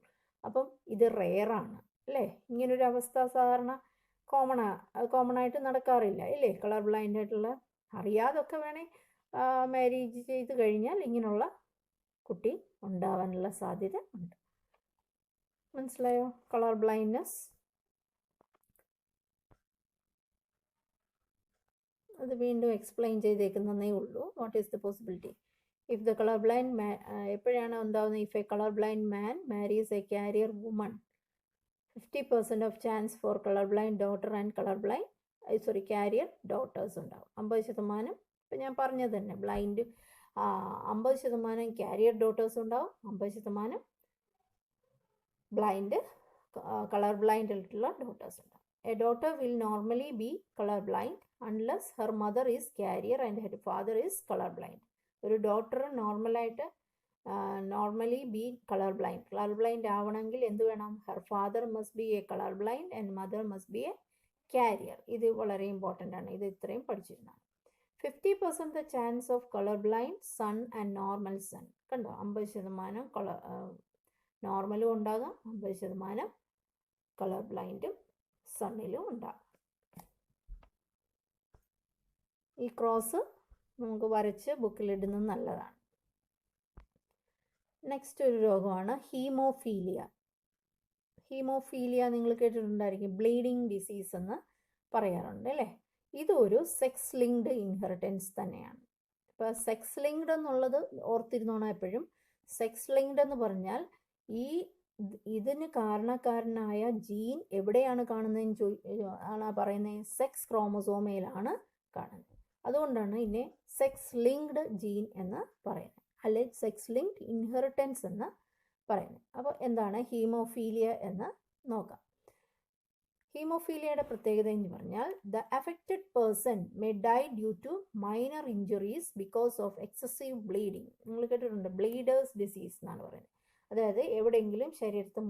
അപ്പം ഇത് റെയറാണ് അല്ലേ. ഇങ്ങനൊരു അവസ്ഥ സാധാരണ കോമൺ ആയിട്ട് നടക്കാറില്ല ഇല്ലേ. കളർ ബ്ലൈൻഡ് ആയിട്ടുള്ള, അറിയാതൊക്കെ വേണേൽ മാരേജ് ചെയ്ത് കഴിഞ്ഞാൽ ഇങ്ങനെയുള്ള കുട്ടി ഉണ്ടാവാനുള്ള സാധ്യത ഉണ്ട്. മനസ്സിലായോ? കളർ ബ്ലൈൻഡ്നെസ് അത് വീണ്ടും എക്സ്പ്ലെയിൻ ചെയ്തേക്കുന്നതേ ഉള്ളൂ. What is the possibility? If the colour blind man എപ്പോഴാണ് ഉണ്ടാകുന്നത്? If a colour blind man marries a carrier woman 50% of chance for colour blind daughter and colour blind carrier daughters ഉണ്ടാവും. 50%. ഇപ്പം ഞാൻ പറഞ്ഞത് തന്നെ, ബ്ലൈൻഡ് 50% കാരിയർ ഡോട്ടേഴ്സ് ഉണ്ടാവും, 50% blind colour blind ആയിട്ടുള്ള daughters ഉണ്ടാവും. A daughter will normally be colour blind unless her mother is carrier and her father is colour blind. ഒരു daughter normally be colour blind ആവണമെങ്കിൽ എന്ത് വേണം? Her father must be a colour blind and mother must be a carrier. ഇത് വളരെ important ആണ്. ഇത് ഇത്രയും പഠിച്ചിരുന്നതാണ്. 50% the chance of colour blind son and normal son. കണ്ടോ? 50% നോർമലും ഉണ്ടാകാം, 50% കളർ ബ്ലൈൻഡും സണ്ണിലും ഉണ്ടാകും. ഈ ക്രോസ് നമുക്ക് വരച്ച് ബുക്കിലിടുന്നത് നല്ലതാണ്. നെക്സ്റ്റ് ഒരു രോഗമാണ് ഹീമോഫീലിയ. ഹീമോഫീലിയ നിങ്ങൾ കേട്ടിട്ടുണ്ടായിരിക്കും, ബ്ലീഡിങ് ഡിസീസ് എന്ന് പറയാറുണ്ട് അല്ലേ? ഇതൊരു സെക്സ് ലിങ്ക്ഡ് ഇൻഹെറിറ്റൻസ് തന്നെയാണ്. ഇപ്പോൾ സെക്സ് ലിങ്ക്ഡ് എന്നുള്ളത് ഓർത്തിരുന്നോണം എപ്പോഴും. സെക്സ് ലിങ്ക്ഡ് എന്ന് പറഞ്ഞാൽ ഇതിന് കാരണക്കാരനായ ജീൻ എവിടെയാണ് കാണുന്നതെന്ന് ആണ് പറയുന്നത്? സെക്സ് ക്രോമസോമയിലാണ് കാണുന്നത്. അതുകൊണ്ടാണ് ഇതിനെ സെക്സ് ലിങ്ക്ഡ് ജീൻ എന്ന് പറയുന്നത്, അല്ലെ സെക്സ് ലിങ്ക്ഡ് ഇൻഹെറിറ്റൻസ് എന്ന് പറയുന്നത്. അപ്പോൾ എന്താണ് ഹീമോഫീലിയ എന്ന് നോക്കാം. ഹീമോഫീലിയയുടെ പ്രത്യേകത എന്ന് പറഞ്ഞാൽ the affected person may die due to minor injuries because of excessive bleeding. നിങ്ങൾ കേട്ടിട്ടുണ്ട്, ബ്ലീഡേഴ്സ് ഡിസീസ് എന്നാണ് പറയുന്നത്. അതായത് എവിടെയെങ്കിലും ശരീരത്തിൽ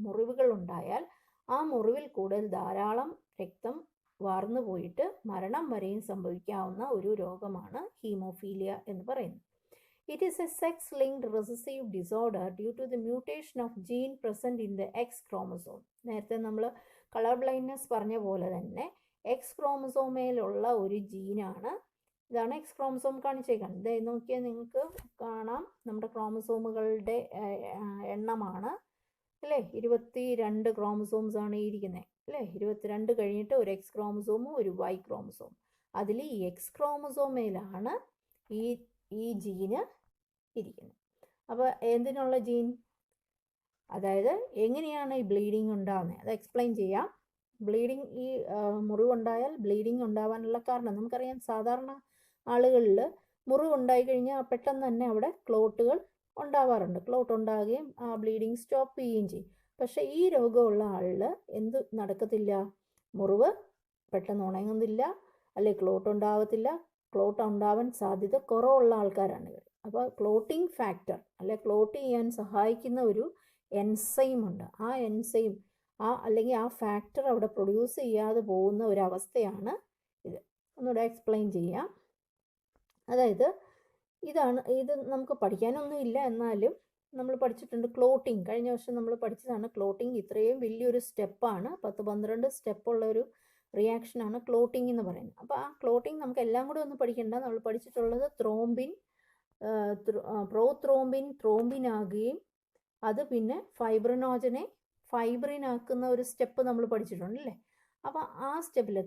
മുറിവുകൾ ഉണ്ടായാൽ ആ മുറിവിൽ കൂടുതൽ ധാരാളം രക്തം വാർന്നു പോയിട്ട് മരണം വരെയും സംഭവിക്കാവുന്ന ഒരു രോഗമാണ് ഹീമോഫീലിയ എന്ന് പറയുന്നത്. It is a sex-linked recessive disorder due to the mutation of gene present in the X chromosome. നേരത്തെ നമ്മൾ കളർ ബ്ലൈൻഡ്നെസ് പറഞ്ഞ പോലെ തന്നെ എക്സ് ക്രോമസോമയിലുള്ള ഒരു ജീനാണ്. ഇതാണ് എക്സ് ക്രോമസോം കാണിച്ചേക്കുന്നത്. ഇത് നോക്കിയാൽ നിങ്ങൾക്ക് കാണാം, നമ്മുടെ ക്രോമസോമുകളുടെ എണ്ണമാണ് അല്ലേ? 22 ക്രോമസോംസ് ആണ് ഇരിക്കുന്നത് അല്ലേ? 22 കഴിഞ്ഞിട്ട് ഒരു എക്സ് ക്രോമസോമും ഒരു വൈ ക്രോമസോം. അതിൽ ഈ എക്സ് ക്രോമസോമയിലാണ് ഈ ജീന് ഇരിക്കുന്നത്. അപ്പോൾ എന്തിനുള്ള ജീൻ? അതായത് എങ്ങനെയാണ് ഈ ബ്ലീഡിങ് ഉണ്ടാകുന്നത് അത് എക്സ്പ്ലെയിൻ ചെയ്യാം. ബ്ലീഡിങ്, ഈ മുറിവുണ്ടായാൽ ബ്ലീഡിങ് ഉണ്ടാവാനുള്ള കാരണം നമുക്കറിയാം. സാധാരണ ആളുകളിൽ മുറിവുണ്ടായി കഴിഞ്ഞാൽ പെട്ടെന്ന് തന്നെ അവിടെ ക്ലോട്ടുകൾ ഉണ്ടാവാറുണ്ട്. ക്ലോട്ട് ഉണ്ടാകുകയും ആ ബ്ലീഡിങ് സ്റ്റോപ്പ് ചെയ്യുകയും ചെയ്യും. പക്ഷേ ഈ രോഗമുള്ള ആളിൽ എന്ത് നടക്കത്തില്ല? മുറിവ് പെട്ടെന്ന് ഉണങ്ങുന്നില്ല, അല്ലെ ക്ലോട്ട് ഉണ്ടാവത്തില്ല. ക്ലോട്ട് ഉണ്ടാവാൻ സാധ്യത കുറവുള്ള ആൾക്കാരാണ് ഇവർ. അപ്പോൾ ക്ലോട്ടിംഗ് ഫാക്ടർ അല്ലെ ക്ലോട്ട് ചെയ്യാൻ സഹായിക്കുന്ന ഒരു എൻസൈം ഉണ്ട്. ആ എൻസൈം അല്ലെങ്കിൽ ആ ഫാക്ടർ അവിടെ പ്രൊഡ്യൂസ് ചെയ്യാതെ പോകുന്ന ഒരവസ്ഥയാണ് ഇത്. ഒന്നുകൂടെ എക്സ്പ്ലെയിൻ ചെയ്യാം. അതായത് ഇത് നമുക്ക് പഠിക്കാനൊന്നും ഇല്ല, എന്നാലും നമ്മൾ പഠിച്ചിട്ടുണ്ട് ക്ലോട്ടിങ്. കഴിഞ്ഞ വർഷം നമ്മൾ പഠിച്ചതാണ് ക്ലോട്ടിങ്. ഇത്രയും വലിയൊരു സ്റ്റെപ്പാണ്, 10-12 സ്റ്റെപ്പുള്ള ഒരു റിയാക്ഷനാണ് ക്ലോട്ടിംഗ് എന്ന് പറയുന്നത്. അപ്പോൾ ആ ക്ലോട്ടിംഗ് നമുക്ക് എല്ലാം കൂടെ ഒന്നും പഠിക്കേണ്ട. നമ്മൾ പഠിച്ചിട്ടുള്ളത് പ്രോത്രോംബിൻ ത്രോംബിൻ ആകുകയും അത് പിന്നെ ഫൈബ്രിൻ ആക്കുന്ന ഒരു സ്റ്റെപ്പ് നമ്മൾ പഠിച്ചിട്ടുണ്ട് അല്ലേ? അപ്പോൾ ആ സ്റ്റെപ്പിൽ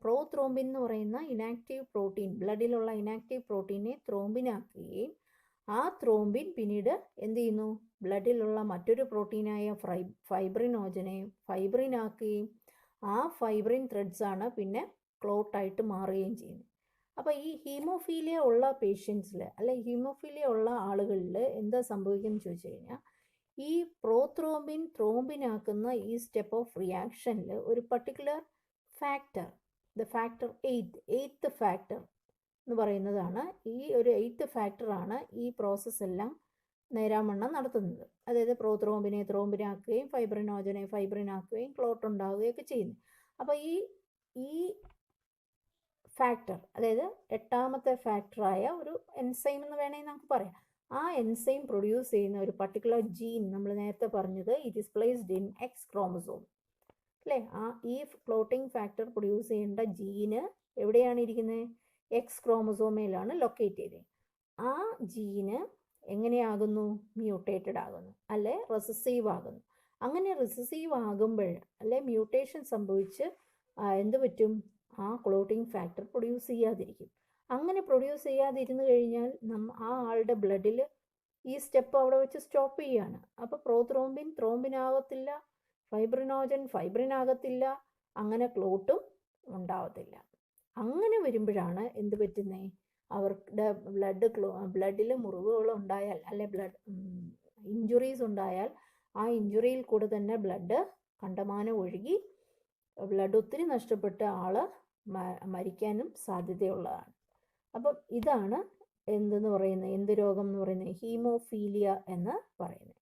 പ്രോത്രോംബിൻ എന്ന് പറയുന്ന ഇനാക്റ്റീവ് പ്രോട്ടീൻ, ബ്ലഡിലുള്ള ഇനാക്റ്റീവ് പ്രോട്ടീനെ ത്രോംബിനാക്കുകയും ആ ത്രോംബിൻ പിന്നീട് എന്ത് ചെയ്യുന്നു? ബ്ലഡിലുള്ള മറ്റൊരു പ്രോട്ടീനായ ഫൈബ്രിനോജനെ ഫൈബ്രിനാക്കുകയും ആ ഫൈബ്രിൻ ത്രെഡ്സാണ് പിന്നെ ക്ലോട്ടായിട്ട് മാറുകയും ചെയ്യുന്നത്. അപ്പോൾ ഈ ഹീമോഫീലിയ ഉള്ള പേഷ്യൻസിൽ അല്ലെ ഹീമോഫീലിയ ഉള്ള ആളുകളിൽ എന്താ സംഭവിക്കുന്നത് ചോദിച്ചു കഴിഞ്ഞാൽ, ഈ ത്രോംബിനാക്കുന്ന ഈ സ്റ്റെപ്പ് ഓഫ് റിയാക്ഷനിൽ ഒരു particular factor, the factor 8th factor എന്ന് പറയുന്നതാണ്. ഈ ഒരു 8th ഫാക്ടറാണ് ഈ പ്രോസസ്സ് എല്ലാം നേരാവണ്ണം നടത്തുന്നത്. അതായത് പ്രോത്രോംബിനെ ത്രോംബിനാക്കുകയും ഫൈബ്രിനോജനെ ഫൈബ്രിനാക്കുകയും ക്ലോട്ട് ഉണ്ടാവുകയൊക്കെ ചെയ്യുന്നു. അപ്പോൾ ഈ ഫാക്ടർ, അതായത് 8ാമത്തെ ഫാക്ടറായ ഒരു എൻസൈം എന്ന് വേണമെങ്കിൽ നമുക്ക് പറയാം. ആ എൻസൈം പ്രൊഡ്യൂസ് ചെയ്യുന്ന ഒരു പർട്ടിക്കുലർ ജീൻ, നമ്മൾ നേരത്തെ പറഞ്ഞത് it is placed in X chromosome അല്ലേ? ഈ ക്ലോട്ടിംഗ് ഫാക്ടർ പ്രൊഡ്യൂസ് ചെയ്യേണ്ട ജീന് എവിടെയാണ് ഇരിക്കുന്നത്? എക്സ് ക്രോമസോമയിലാണ് ലൊക്കേറ്റ് ചെയ്തത്. ആ ജീന് എങ്ങനെയാകുന്നു? മ്യൂട്ടേറ്റഡ് ആകുന്നു, അല്ലെ റെസസീവ് ആകുന്നു. അങ്ങനെ റെസസീവ് ആകുമ്പോൾ അല്ലെ മ്യൂട്ടേഷൻ സംഭവിച്ച് എന്ത് പറ്റും? ആ ക്ലോട്ടിംഗ് ഫാക്ടർ പ്രൊഡ്യൂസ് ചെയ്യാതിരിക്കും. അങ്ങനെ പ്രൊഡ്യൂസ് ചെയ്യാതിരുന്നു കഴിഞ്ഞാൽ ആ ആളുടെ ബ്ലഡിൽ ഈ സ്റ്റെപ്പ് അവിടെ വെച്ച് സ്റ്റോപ്പ് ചെയ്യുകയാണ്. അപ്പോൾ പ്രോത്രോംബിൻ ത്രോംബിനാകത്തില്ല, ഫൈബ്രിനോജൻ ഫൈബ്രിനാകത്തില്ല, അങ്ങനെ ക്ലോട്ടും ഉണ്ടാവത്തില്ല. അങ്ങനെ വരുമ്പോഴാണ് എന്ത് പറ്റുന്നത്, അവരുടെ ബ്ലഡിൽ മുറിവുകൾ ഉണ്ടായാൽ അല്ലെ ഇഞ്ചുറീസ് ഉണ്ടായാൽ ആ ഇഞ്ചുറിയിൽ കൂടെ തന്നെ ബ്ലഡ് കണ്ടമാനം ഒഴുകി ബ്ലഡ് ഒത്തിരി നഷ്ടപ്പെട്ട ആൾ മരിക്കാനും സാധ്യതയുള്ളതാണ്. അപ്പം ഇതാണ് എന്തെന്ന് പറയുന്നത്, എന്ത് രോഗം എന്ന് പറയുന്നത്, ഹീമോഫീലിയ എന്ന് പറയുന്നത്.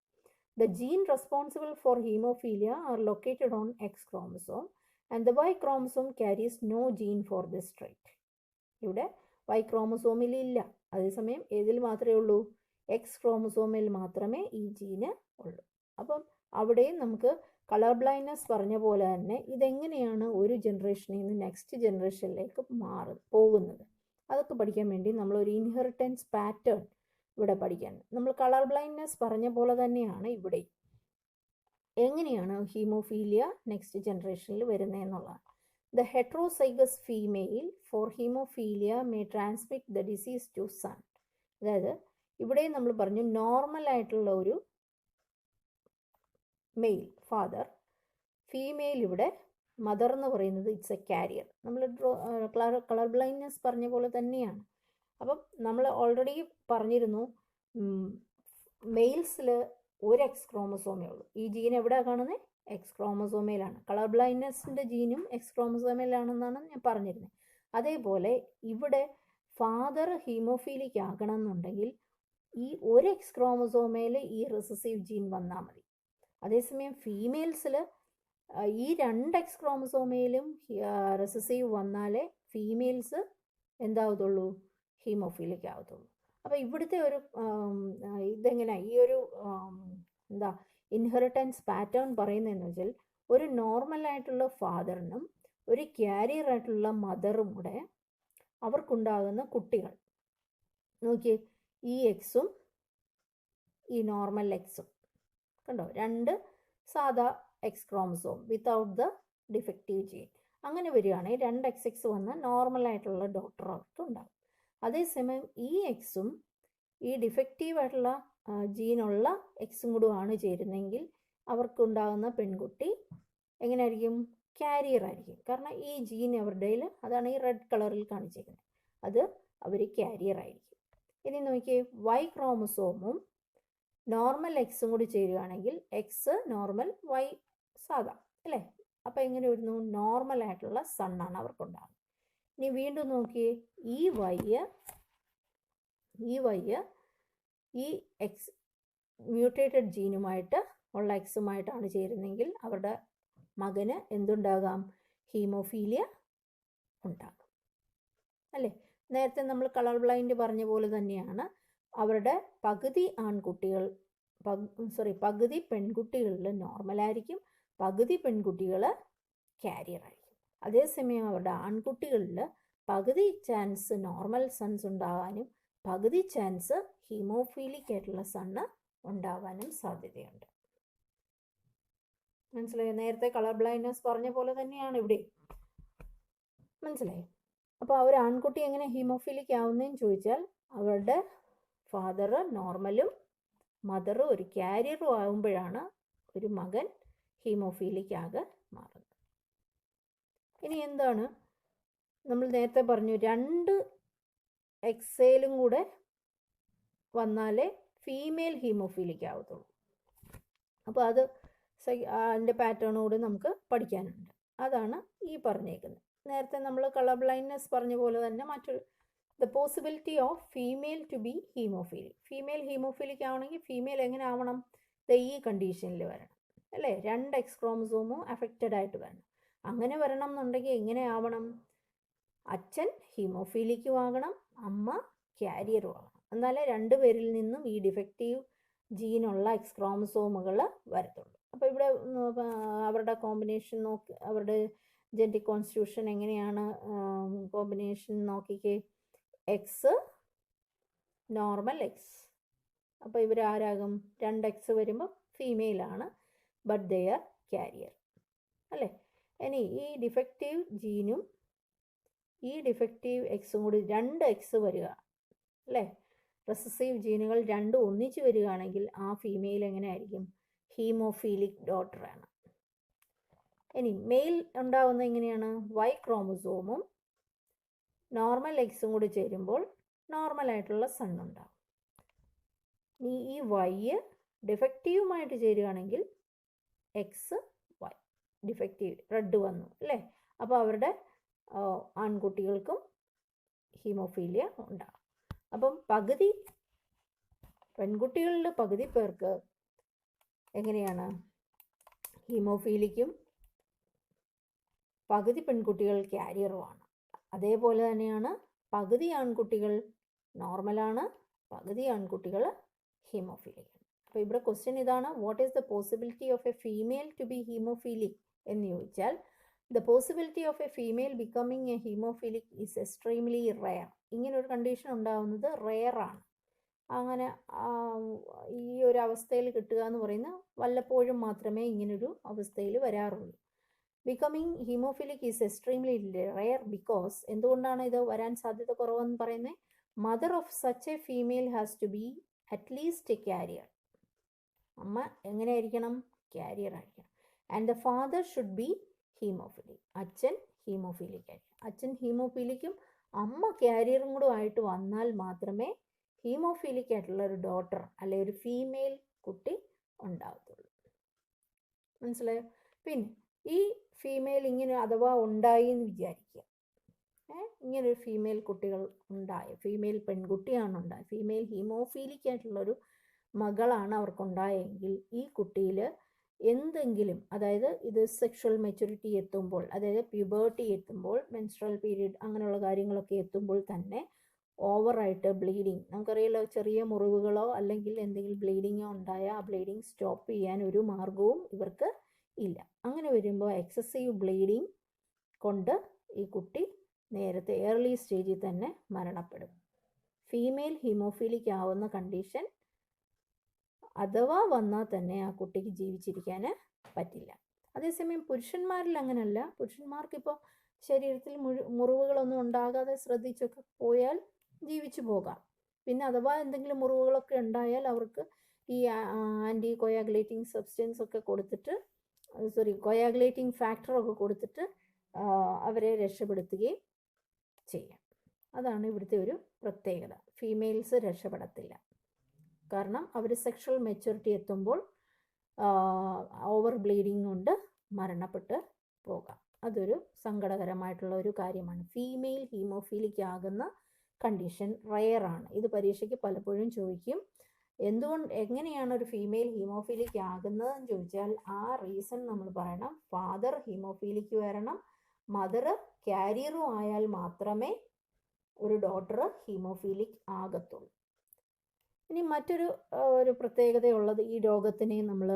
The gene responsible for hemophilia are located on X chromosome and the Y chromosome carries no gene for this trait. ഇവിടെ Y ക്രോമസോമിൽ ഇല്ല, അതേസമയം ഏതിൽ മാത്രമേ ഉള്ളൂ, എക്സ് ക്രോമസോമിൽ മാത്രമേ ഈ ജീന് ഉള്ളൂ. അപ്പം അവിടെയും നമുക്ക് കളർ ബ്ലൈൻഡ്നെസ് പറഞ്ഞ പോലെ തന്നെ ഇതെങ്ങനെയാണ് ഒരു ജനറേഷനിൽ നിന്ന് നെക്സ്റ്റ് ജനറേഷനിലേക്ക് പോകുന്നത്, അതൊക്കെ പഠിക്കാൻ വേണ്ടി നമ്മളൊരു ഇൻഹെറിറ്റൻസ് പാറ്റേൺ ഇവിടെ പഠിക്കാൻ. നമ്മൾ കളർ ബ്ലൈൻഡ്നെസ് പറഞ്ഞ പോലെ തന്നെയാണ് ഇവിടെ എങ്ങനെയാണ് ഹീമോഫീലിയ നെക്സ്റ്റ് ജനറേഷനിൽ വരുന്നതെന്നുള്ളതാണ്. The heterozygous female for haemophilia may transmit the disease to son. അതായത് ഇവിടെ നമ്മൾ പറഞ്ഞു നോർമൽ ആയിട്ടുള്ള ഒരു മെയിൽ ഫാദർ, ഫീമെയിൽ ഇവിടെ മദർ എന്ന് പറയുന്നത് ഇറ്റ്സ് എ കാരിയർ. നമ്മൾ കളർ ബ്ലൈൻഡ്നെസ് പറഞ്ഞ പോലെ തന്നെയാണ്. അപ്പം നമ്മൾ ഓൾറെഡി പറഞ്ഞിരുന്നു മെയിൽസിൽ ഒരു എക്സ് ക്രോമസോമേ ഉള്ളൂ. ഈ ജീൻ എവിടെയാണ് കാണുന്നത്, എക്സ് ക്രോമസോമയിലാണ്. കളർ ബ്ലൈൻഡ്നെസ്സിൻ്റെ ജീനും എക്സ് ക്രോമസോമയിലാണെന്നാണ് ഞാൻ പറഞ്ഞിരുന്നത്. അതേപോലെ ഇവിടെ ഫാദർ ഹീമോഫീലിക് ആകണം എന്നുണ്ടെങ്കിൽ ഈ ഒരു എക്സ് ക്രോമസോമയിൽ ഈ റിസസീവ് ജീൻ വന്നാൽ മതി. അതേസമയം ഫീമെയിൽസിൽ ഈ രണ്ട് എക്സ് ക്രോമസോമയിലും റിസസീവ് വന്നാലേ ഫീമെയിൽസ് എന്താവത്തുള്ളൂ, ഹീമോഫീലിക് ആവത്തുള്ളൂ. അപ്പോൾ ഇവിടുത്തെ ഒരു ഇതെങ്ങനെ ഈ ഒരു ഇൻഹെറിറ്റൻസ് പാറ്റേൺ പറയുന്നതെന്ന് വെച്ചാൽ ഒരു നോർമലായിട്ടുള്ള ഫാദറിനും ഒരു ക്യാരിയർ ആയിട്ടുള്ള മദറും കൂടെ അവർക്കുണ്ടാകുന്ന കുട്ടികൾ നോക്കിയേ, ഈ എക്സും ഈ നോർമൽ എക്സും കണ്ടോ, രണ്ട് സാധാ X chromosome without the defective gene. അങ്ങനെ വരികയാണെങ്കിൽ രണ്ട് എക്സ് വന്നാൽ നോർമലായിട്ടുള്ള ഡോട്ടർ അവർക്ക് ഉണ്ടാകും. അതേസമയം ഈ എക്സും ഈ ഡിഫക്റ്റീവ് ആയിട്ടുള്ള ജീനുള്ള എക്സും കൂടെയാണ് ചേരുന്നതെങ്കിൽ അവർക്കുണ്ടാകുന്ന പെൺകുട്ടി എങ്ങനെയായിരിക്കും, കാരിയർ ആയിരിക്കും. കാരണം ഈ ജീൻ അവരുടെ അതാണ് ഈ റെഡ് കളറിൽ കാണിച്ചേക്കുന്നത്, അത് അവർ കാരിയർ ആയിരിക്കും. ഇനി നോക്കിയേ, വൈ ക്രോമസോമും നോർമൽ എക്സും കൂടി ചേരുകയാണെങ്കിൽ എക്സ് നോർമൽ വൈ സാധാ അല്ലേ. അപ്പം എങ്ങനെ വരുന്നു, നോർമൽ ആയിട്ടുള്ള സണ്ണാണ് അവർക്കുണ്ടാകുന്നത്. ഇനി വീണ്ടും നോക്കിയേ, ഈ വൈ ഈ എക്സ് മ്യൂട്ടേറ്റഡ് ജീനുമായിട്ട് ഉള്ള എക്സുമായിട്ടാണ് ചേരുന്നതെങ്കിൽ അവരുടെ മകന് എന്തുണ്ടാകാം, ഹീമോഫീലിയ ഉണ്ടാകും അല്ലേ. നേരത്തെ നമ്മൾ കളർ ബ്ലൈൻഡ് പറഞ്ഞ പോലെ തന്നെയാണ് അവരുടെ പകുതി പകുതി പെൺകുട്ടികളിൽ നോർമലായിരിക്കും, പകുതി പെൺകുട്ടികൾ കാരിയർ ആയിരിക്കും. അതേസമയം അവരുടെ ആൺകുട്ടികളിൽ പകുതി ചാൻസ് നോർമൽ സൺസ് ഉണ്ടാകാനും പകുതി ചാൻസ് ഹീമോഫീലിക് ആയിട്ടുള്ള സണ്ണ് ഉണ്ടാവാനും സാധ്യതയുണ്ട്. മനസ്സിലായോ? നേരത്തെ കളർ ബ്ലൈൻഡ്നെസ് പറഞ്ഞ പോലെ തന്നെയാണ് ഇവിടെ. മനസ്സിലായോ? അപ്പോൾ ഒരു ആൺകുട്ടി എങ്ങനെ ഹീമോഫീലിക് ആവുന്നതെന്ന് ചോദിച്ചാൽ അവരുടെ ഫാദർ നോർമലും മദർ ഒരു കാരിയറും ആകുമ്പോഴാണ് ഒരു മകൻ ഹീമോഫീലിക് ആകെ മാറുന്നത്. ഇനി എന്താണ് നമ്മൾ നേരത്തെ പറഞ്ഞു, രണ്ട് എക്സേലും കൂടെ വന്നാലേ ഫീമെയിൽ ഹീമോഫീലിക് ആവത്തുള്ളൂ. അപ്പോൾ അതിൻ്റെ പാറ്റേൺ കൂടി നമുക്ക് പഠിക്കാനുണ്ട്. അതാണ് ഈ പറഞ്ഞേക്കുന്നത്. നേരത്തെ നമ്മൾ കളർ ബ്ലൈൻഡ്നെസ് പറഞ്ഞ പോലെ തന്നെ മറ്റൊരു the possibility of female to be haemophilic. Female haemophilic ആവണമെങ്കിൽ ഫീമെയിൽ എങ്ങനെ ആവണം, ഈ കണ്ടീഷനിൽ വരണം അല്ലേ, രണ്ട് എക്സ് ക്രോമസോമും അഫക്റ്റഡ് ആയിട്ട് വരണം. അങ്ങനെ വരണം എന്നുണ്ടെങ്കിൽ എങ്ങനെ ആവണം, അച്ഛൻ ഹീമോഫീലിക്കും ആകണം, അമ്മ ക്യാരിയറും ആകണം. എന്നാലേ രണ്ടുപേരിൽ നിന്നും ഈ ഡിഫക്റ്റീവ് ജീനുള്ള എക്സ് ക്രോമസോമുകൾ വരത്തുള്ളൂ. അപ്പോൾ ഇവിടെ അവരുടെ കോമ്പിനേഷൻ അവരുടെ ജെനറ്റിക് കോൺസ്റ്റിറ്റ്യൂഷൻ എങ്ങനെയാണ് കോമ്പിനേഷൻ നോക്കിക്കേ, എക്സ് നോർമൽ എക്സ്. അപ്പോൾ ഇവർ ആരാകും, രണ്ട് എക്സ് വരുമ്പോൾ ഫീമെയിലാണ്, ബട്ട് ദേ ആർ ക്യാരിയർ അല്ലേ. ഇനി ഈ ഡിഫക്റ്റീവ് ജീനും ഈ ഡിഫക്റ്റീവ് എക്സും കൂടി 2 എക്സ് വരിക അല്ലേ, റെസസീവ് ജീനുകൾ 2 ഒന്നിച്ച് വരികയാണെങ്കിൽ ആ ഫീമെയിൽ എങ്ങനെയായിരിക്കും? ഹീമോഫീലിക് ഡോട്ടറാണ്. ഇനി മെയിൽ ഉണ്ടാവുന്ന എങ്ങനെയാണ്? Y ക്രോമസോമും നോർമൽ എക്സും കൂടി ചേരുമ്പോൾ നോർമലായിട്ടുള്ള സൺ ഉണ്ടാവും. ഈ Y ഡിഫക്റ്റീവുമായിട്ട് ചേരുകയാണെങ്കിൽ എക്സ് വൈ ഡിഫക്റ്റീവ് റെഡ് വന്നു അല്ലേ, അപ്പോൾ അവരുടെ ആൺകുട്ടികൾക്കും ഹീമോഫീലിയ ഉണ്ടാകും. അപ്പം പകുതി പെൺകുട്ടികളിൽ പകുതി പേർക്ക് എങ്ങനെയാണ് ഹീമോഫീലിക്കും പകുതി പെൺകുട്ടികൾ ക്യാരിയറുമാണ്. അതേപോലെ തന്നെയാണ് പകുതി ആൺകുട്ടികൾ നോർമലാണ്, പകുതി ആൺകുട്ടികൾ ഹീമോഫീലിക്. അപ്പോൾ ഇവിടെ ക്വസ്റ്റ്യൻ ഇതാണ്, what is the possibility of a female to be haemophilic എന്ന് ചോദിച്ചാൽ the possibility of a female becoming a haemophilic is extremely rare. ഇങ്ങനൊരു കണ്ടീഷൻ ഉണ്ടാകുന്നത് റെയറാണ്. അങ്ങനെ ഈ ഒരു അവസ്ഥയിൽ കിട്ടുക എന്ന് പറയുന്നത് വല്ലപ്പോഴും മാത്രമേ ഇങ്ങനൊരു അവസ്ഥയിൽ വരാറുള്ളൂ. Becoming haemophilic is extremely rare because, എന്തുകൊണ്ടാണ് ഇത് വരാൻ സാധ്യത കുറവെന്ന് പറയുന്നത്? Mother of such a female has to be at least a carrier. അമ്മ എങ്ങനെയായിരിക്കണം? ക്യാരിയർ ആയിരിക്കണം. And the father should be haemophilic. അച്ഛൻ ഹീമോഫിലിക് ആയിരിക്കും. അച്ഛൻ ഹീമോഫിലിക്കും അമ്മ ക്യാരിയറും കൂടെ ആയിട്ട് വന്നാൽ മാത്രമേ ഹീമോഫീലിക് ആയിട്ടുള്ള ഒരു ഡോട്ടർ അല്ലെ ഒരു ഫീമെയിൽ കുട്ടി ഉണ്ടാകത്തുള്ളൂ. മനസ്സിലായോ? പിന്നെ ഈ ഫീമെയിൽ ഇങ്ങനെ അഥവാ ഉണ്ടായി എന്ന് വിചാരിക്കുക, ഇങ്ങനൊരു ഫീമെയിൽ കുട്ടികൾ ഉണ്ടായ ഫീമെയിൽ പെൺകുട്ടിയാണ് ഉണ്ടായത്, ഫീമെയിൽ ഹീമോഫീലിക് ആയിട്ടുള്ളൊരു മകളാണ് അവർക്കുണ്ടായെങ്കിൽ ഈ കുട്ടിയിൽ എന്തെങ്കിലും, അതായത് ഇത് സെക്ഷൽ മെച്യൂരിറ്റി എത്തുമ്പോൾ, അതായത് പ്യൂബേർട്ടി എത്തുമ്പോൾ, മെൻസ്ട്രൽ പീരീഡ് അങ്ങനെയുള്ള കാര്യങ്ങളൊക്കെ എത്തുമ്പോൾ തന്നെ ഓവറായിട്ട് ബ്ലീഡിങ്, നമുക്കറിയാലോ ചെറിയ മുറിവുകളോ അല്ലെങ്കിൽ എന്തെങ്കിലും ബ്ലീഡിങ്ങോ ഉണ്ടായാൽ ആ ബ്ലീഡിങ് സ്റ്റോപ്പ് ചെയ്യാൻ ഒരു മാർഗവും ഇവർക്ക് ഇല്ല. അങ്ങനെ വരുമ്പോൾ എക്സസീവ് ബ്ലീഡിങ് കൊണ്ട് ഈ കുട്ടി നേരത്തെ ഏർലി സ്റ്റേജിൽ തന്നെ മരണപ്പെടും. ഫീമെയിൽ ഹീമോഫീലിക് ആവുന്ന കണ്ടീഷൻ അഥവാ വന്നാൽ തന്നെ ആ കുട്ടിക്ക് ജീവിച്ചിരിക്കാൻ പറ്റില്ല. അതേസമയം പുരുഷന്മാരിൽ അങ്ങനെയല്ല. പുരുഷന്മാർക്കിപ്പോൾ ശരീരത്തിൽ മുറിവുകളൊന്നും ഉണ്ടാകാതെ ശ്രദ്ധിച്ചൊക്കെ പോയാൽ ജീവിച്ചു പോകാം. പിന്നെ അഥവാ എന്തെങ്കിലും മുറിവുകളൊക്കെ ഉണ്ടായാൽ അവർക്ക് ഈ ആൻറ്റി കൊയാഗുലേറ്റിംഗ് സബ്സ്റ്റൻസ് ഒക്കെ കൊടുത്തിട്ട്, കൊയാഗുലേറ്റിംഗ് ഫാക്ടറൊക്കെ കൊടുത്തിട്ട് അവരെ രക്ഷപ്പെടുത്തുകയും ചെയ്യാം. അതാണ് ഇവിടുത്തെ ഒരു പ്രത്യേകത. ഫീമെയിൽസ് രക്ഷപ്പെടത്തില്ല. കാരണം അവർ സെക്ഷൽ മെച്യൂരിറ്റി എത്തുമ്പോൾ ഓവർ ബ്ലീഡിങ് കൊണ്ട് മരണപ്പെട്ട് പോകാം. അതൊരു സങ്കടകരമായിട്ടുള്ള ഒരു കാര്യമാണ്. ഫീമെയിൽ ഹീമോഫീലിക് ആകുന്ന കണ്ടീഷൻ റെയറാണ്. ഇത് പരീക്ഷയ്ക്ക് പലപ്പോഴും ചോദിക്കും. എങ്ങനെയാണ് ഒരു ഫീമെയിൽ ഹീമോഫീലിക് ആകുന്നതെന്ന് ചോദിച്ചാൽ ആ റീസൺ നമ്മൾ പറയണം. ഫാദർ ഹീമോഫീലിക് വരണം, മദർ ക്യാരിയറും ആയാൽ മാത്രമേ ഒരു ഡോട്ടർ ഹീമോഫീലിക് ആകത്തുള്ളൂ. ഇനി മറ്റൊരു പ്രത്യേകതയുള്ളത്, ഈ രോഗത്തിനെ നമ്മൾ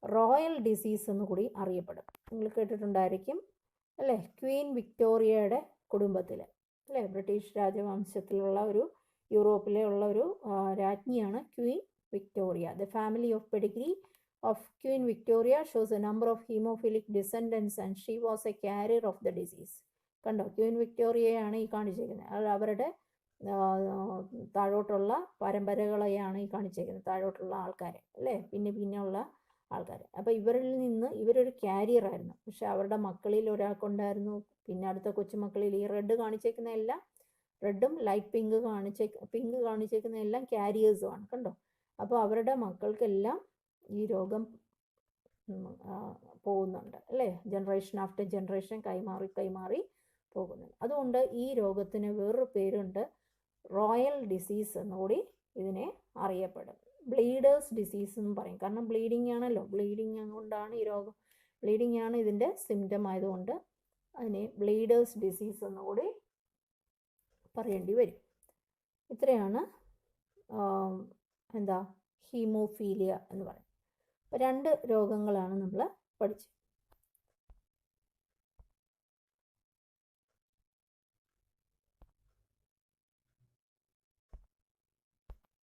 റോയൽ ഡിസീസ് എന്ന് കൂടി അറിയപ്പെടും. നിങ്ങൾ കേട്ടിട്ടുണ്ടായിരിക്കും അല്ലേ? ക്വീൻ വിക്ടോറിയയുടെ കുടുംബത്തിൽ അല്ലേ, ബ്രിട്ടീഷ് രാജവംശത്തിലുള്ള ഒരു യൂറോപ്പിലെ ഉള്ള ഒരു രാജ്ഞിയാണ് queen Victoria. The family of pedigree of queen Victoria shows a number of haemophilic descendants and she was a carrier of the disease. കണ്ടോ, ക്വീൻ വിക്ടോറിയയാണ് ഈ കാണിച്ചിരിക്കുന്നത്. അത് അവരുടെ താഴോട്ടുള്ള പരമ്പരകളെയാണ് ഈ കാണിച്ചിരിക്കുന്നത്, താഴോട്ടുള്ള ആൾക്കാരെ അല്ലേ, പിന്നെയുള്ള ആൾക്കാർ. അപ്പോൾ ഇവരൊരു ക്യാരിയർ ആയിരുന്നു. പക്ഷെ അവരുടെ മക്കളിൽ ഒരാൾക്കുണ്ടായിരുന്നു. പിന്നെ അടുത്ത കൊച്ചുമക്കളിൽ ഈ റെഡ് കാണിച്ചേക്കുന്ന എല്ലാം, റെഡും ലൈറ്റ് പിങ്ക് കാണിച്ചേക്കുന്ന എല്ലാം ക്യാരിയേഴ്സുമാണ്. കണ്ടോ, അപ്പോൾ അവരുടെ മക്കൾക്കെല്ലാം ഈ രോഗം പോകുന്നുണ്ട് അല്ലേ, ജനറേഷൻ ആഫ്റ്റർ ജനറേഷൻ കൈമാറി പോകുന്നുണ്ട്. അതുകൊണ്ട് ഈ രോഗത്തിന് വേറൊരു പേരുണ്ട്, റോയൽ ഡിസീസ് എന്നുകൂടി ഇതിനെ അറിയപ്പെടും. ബ്ലീഡേഴ്സ് ഡിസീസ് എന്ന് പറയും. കാരണം ബ്ലീഡിങ് ആണല്ലോ, ബ്ലീഡിങ് കൊണ്ടാണ് ഈ രോഗം, ബ്ലീഡിങ് ആണ് ഇതിൻ്റെ സിംറ്റം ആയതുകൊണ്ട് അതിനെ ബ്ലീഡേഴ്സ് ഡിസീസ് എന്നുകൂടി പറയേണ്ടി വരും. ഇത്രയാണ് ഹീമോഫീലിയ എന്ന് പറയും. അപ്പോൾ 2 രോഗങ്ങളാണ് നമ്മൾ പഠിച്ചത്.